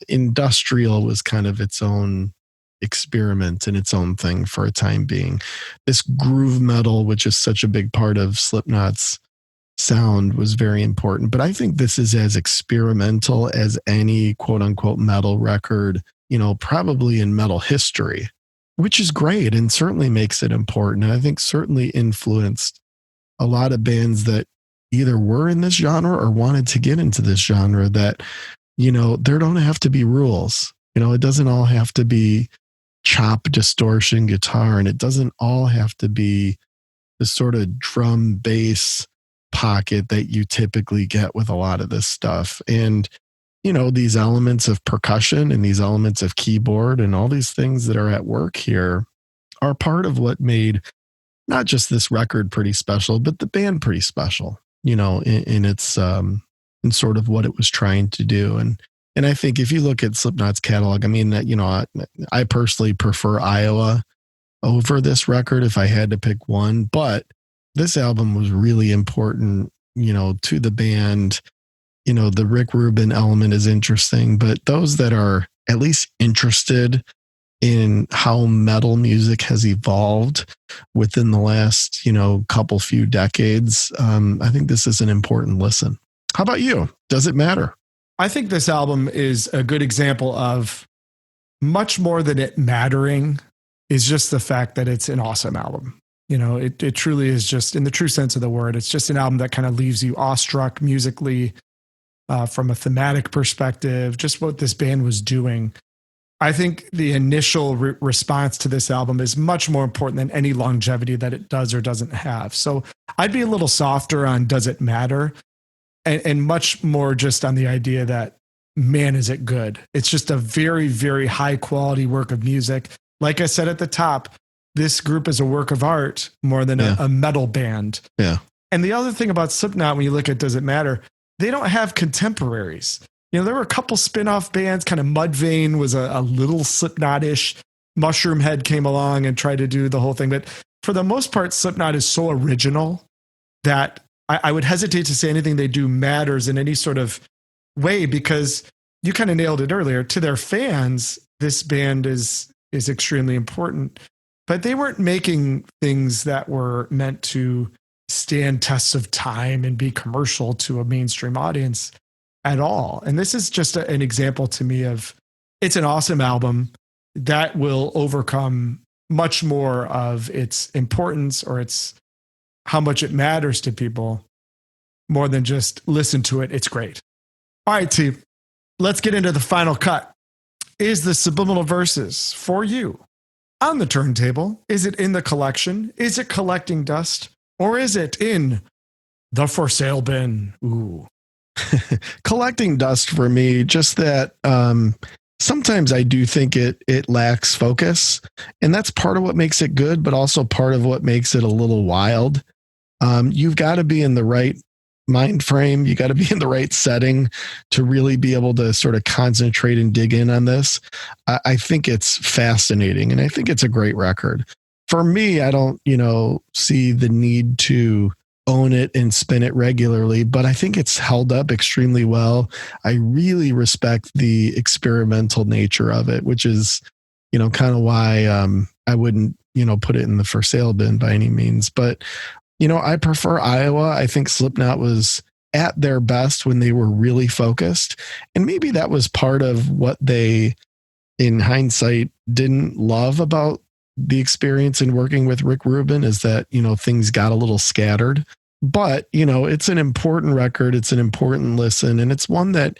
Industrial was kind of its own experiment and its own thing for a time being. This groove metal, which is such a big part of Slipknot's sound, was very important. But I think this is as experimental as any quote unquote metal record, probably in metal history, which is great and certainly makes it important. And I think certainly influenced a lot of bands that either were in this genre or wanted to get into this genre, that, there don't have to be rules. It doesn't all have to be chop distortion guitar, and it doesn't all have to be the sort of drum bass pocket that you typically get with a lot of this stuff. And, these elements of percussion and these elements of keyboard and all these things that are at work here are part of what made not just this record pretty special, but the band pretty special, in its, in sort of what it was trying to do. And I think if you look at Slipknot's catalog, I mean, I personally prefer Iowa over this record if I had to pick one, but this album was really important, to the band. The Rick Rubin element is interesting, but those that are at least interested in how metal music has evolved within the last, few decades, I think this is an important listen. How about you? Does it matter? I think this album is a good example of much more than it mattering is just the fact that it's an awesome album. It truly is, just in the true sense of the word. It's just an album that kind of leaves you awestruck musically, from a thematic perspective, just what this band was doing. I think the initial response to this album is much more important than any longevity that it does or doesn't have. So I'd be a little softer on does it matter, and much more just on the idea that, man, is it good. It's just a very, very high quality work of music. Like I said at the top, this group is a work of art more than a metal band. Yeah. And the other thing about Slipknot, when you look at Does It Matter, they don't have contemporaries. There were a couple spin-off bands, kind of Mudvayne was a little Slipknot-ish. Mushroom Head came along and tried to do the whole thing. But for the most part, Slipknot is so original that I would hesitate to say anything they do matters in any sort of way, because you kind of nailed it earlier. To their fans, this band is extremely important, but they weren't making things that were meant to stand tests of time and be commercial to a mainstream audience at all. And this is just an example to me of, it's an awesome album that will overcome much more of its importance or its how much it matters to people, more than just listen to it. It's great. All right, T, let's get into the final cut. Is the Subliminal Verses for you on the turntable? Is it in the collection? Is it collecting dust? Or is it in the for sale bin? Ooh. Collecting dust for me, just that sometimes I do think it lacks focus, and that's part of what makes it good, but also part of what makes it a little wild. You've got to be in the right mind frame. You got to be in the right setting to really be able to sort of concentrate and dig in on this. I think it's fascinating, and I think it's a great record. For me, I don't, see the need to own it and spin it regularly, but I think it's held up extremely well. I really respect the experimental nature of it, which is, kind of why I wouldn't, put it in the for sale bin by any means. But, I prefer Iowa. I think Slipknot was at their best when they were really focused. And maybe that was part of what they, in hindsight, didn't love about the experience in working with Rick Rubin, is that, things got a little scattered. But, it's an important record. It's an important listen. And it's one that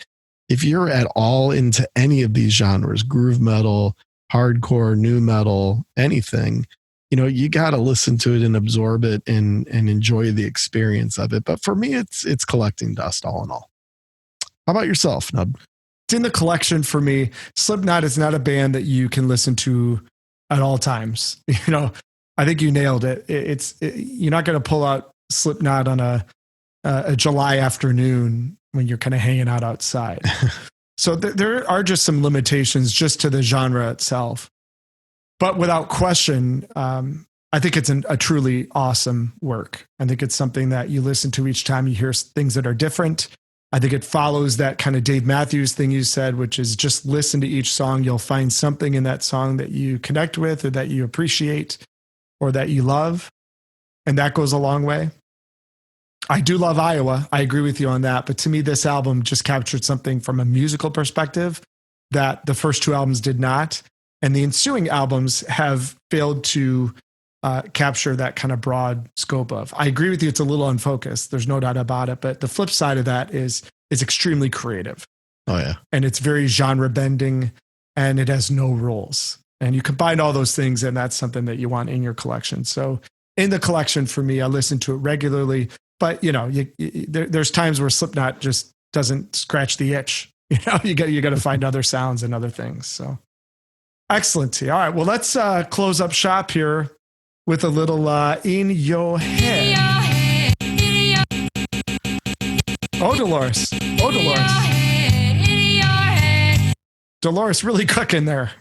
if you're at all into any of these genres, groove metal, hardcore, new metal, anything, you got to listen to it and absorb it and enjoy the experience of it. But for me, it's collecting dust all in all. How about yourself, Nub? It's in the collection for me. Slipknot is not a band that you can listen to at all times. I think you nailed it. You're not going to pull out Slipknot on a a July afternoon when you're kind of hanging out outside. So there are just some limitations just to the genre itself. But without question, I think it's a truly awesome work. I think it's something that you listen to each time you hear things that are different. I think it follows that kind of Dave Matthews thing you said, which is just listen to each song. You'll find something in that song that you connect with or that you appreciate or that you love. And that goes a long way. I do love Iowa. I agree with you on that. But to me, this album just captured something from a musical perspective that the first two albums did not. And the ensuing albums have failed to capture that kind of broad scope of. I agree with you. It's a little unfocused. There's no doubt about it. But the flip side of that is it's extremely creative. Oh, yeah. And it's very genre bending and it has no rules. And you combine all those things and that's something that you want in your collection. So in the collection for me, I listen to it regularly. But, you know, there's times where Slipknot just doesn't scratch the itch. You know, you got to find other sounds and other things. So excellent, T. All right, well, let's close up shop here with a little In Your Head. Oh, Dolores. Oh, Dolores. Dolores really cooking there.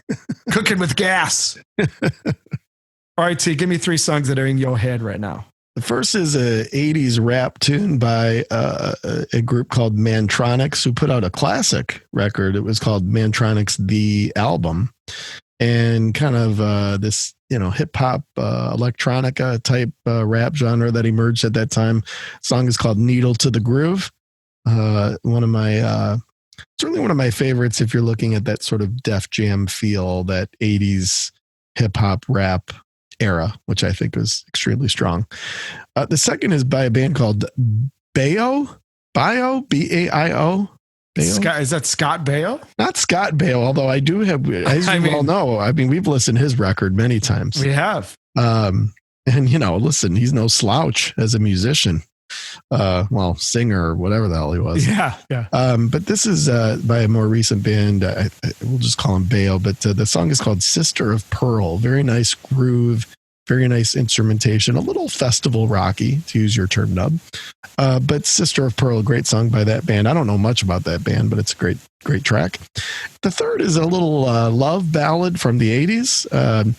Cooking with gas. All right, T, give me 3 songs that are in your head right now. The first is a 80s rap tune by a group called Mantronics, who put out a classic record. It was called Mantronics The Album, and kind of this, you know, hip hop, electronica type rap genre that emerged at that time. The song is called Needle to the Groove. One of my, certainly one of my favorites if you're looking at that sort of Def Jam feel, that 80s hip hop rap era, which I think was extremely strong. The second is by a band called Baio, B-A-I-O. Scott, is that Scott Baio? Not Scott Baio, although I do have, as you all know, I mean, we've listened to his record many times. We have. And, you know, listen, he's no slouch as a musician. Well, singer or whatever the hell he was. Yeah, yeah. But this is by a more recent band. We'll just call him Baio. But the song is called Sister of Pearl. Very nice groove, very nice instrumentation, a little festival rocky, to use your term, Nub. But Sister of Pearl, a great song by that band. I don't know much about that band, but it's a great track. The third is a little love ballad from the 80s.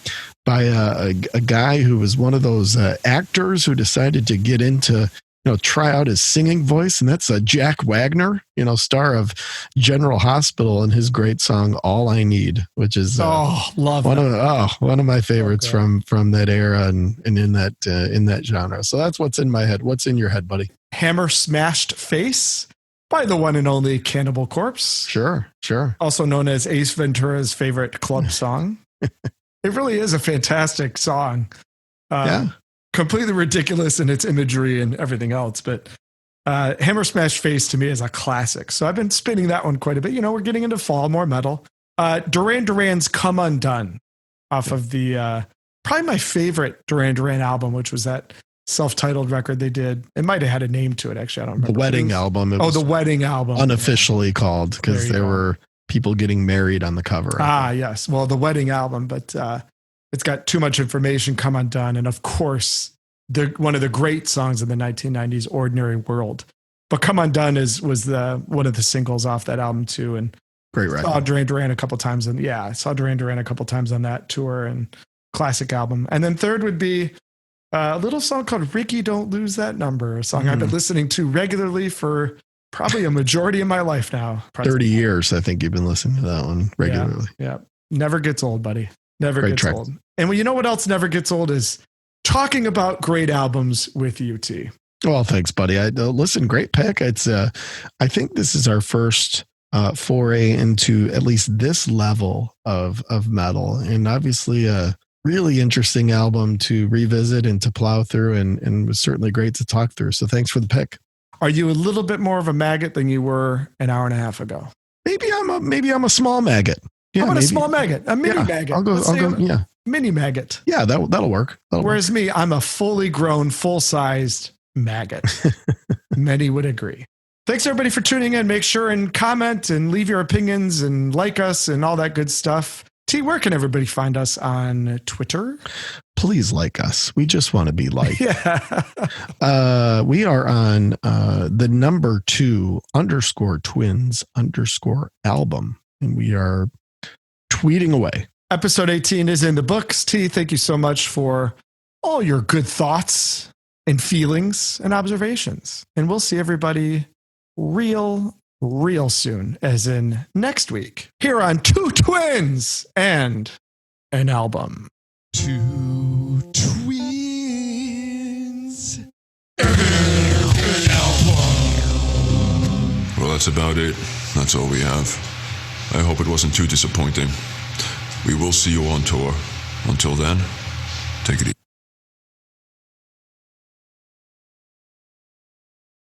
By a guy who was one of those actors who decided to get into, you know, try out his singing voice. And that's Jack Wagner, you know, star of General Hospital, and his great song, All I Need, which is love one of my favorites from that era and in that genre. So that's what's in my head. What's in your head, buddy? Hammer Smashed Face by the one and only Cannibal Corpse. Sure. Also known as Ace Ventura's favorite club song. It really is a fantastic song. Yeah. Completely ridiculous in its imagery and everything else. But Hammer Smash Face to me is a classic. So I've been spinning that one quite a bit. You know, we're getting into fall, more metal. Duran Duran's Come Undone off of the probably my favorite Duran Duran album, which was that self-titled record they did. It might have had a name to it, actually. I don't remember. The Wedding Album. The Wedding Album. Unofficially called, because there were people getting married on the cover. Yes. Well, the Wedding Album, but it's got Too Much Information, Come Undone, and of course, one of the great songs of the 1990s, Ordinary World. But Come Undone was one of the singles off that album too, and great record. Saw Duran Duran a couple times, I saw Duran Duran a couple times on that tour, and classic album. And then third would be a little song called "Ricky, Don't Lose That Number," a song I've been listening to regularly for probably a majority of my life now. 30 years, I think you've been listening to that one regularly. Yeah. Never gets old, buddy. Never great gets track. old. And well, you know what else never gets old is talking about great albums with you, T. Well, thanks, buddy. Listen, great pick. It's I think this is our first foray into at least this level of metal, and obviously a really interesting album to revisit and to plow through, and was certainly great to talk through. So thanks for the pick. Are you a little bit more of a maggot than you were an hour and a half ago? Maybe I'm a small maggot. Yeah, How about a small maggot? A mini maggot. I'll go. Yeah, mini maggot. Yeah, that'll work. Whereas me, I'm a fully grown, full-sized maggot. Many would agree. Thanks everybody for tuning in. Make sure and comment and leave your opinions and like us and all that good stuff. T, where can everybody find us on Twitter? please like us. We just want to be liked. Yeah. We are on the number 2_twins_album. And we are tweeting away. Episode 18 is in the books. T, thank you so much for all your good thoughts and feelings and observations. And we'll see everybody real soon, as in next week, here on Two Twins and an Album. Two twins. Well, that's about it. That's all we have. I hope it wasn't too disappointing. We will see you on tour. Until then, take it easy.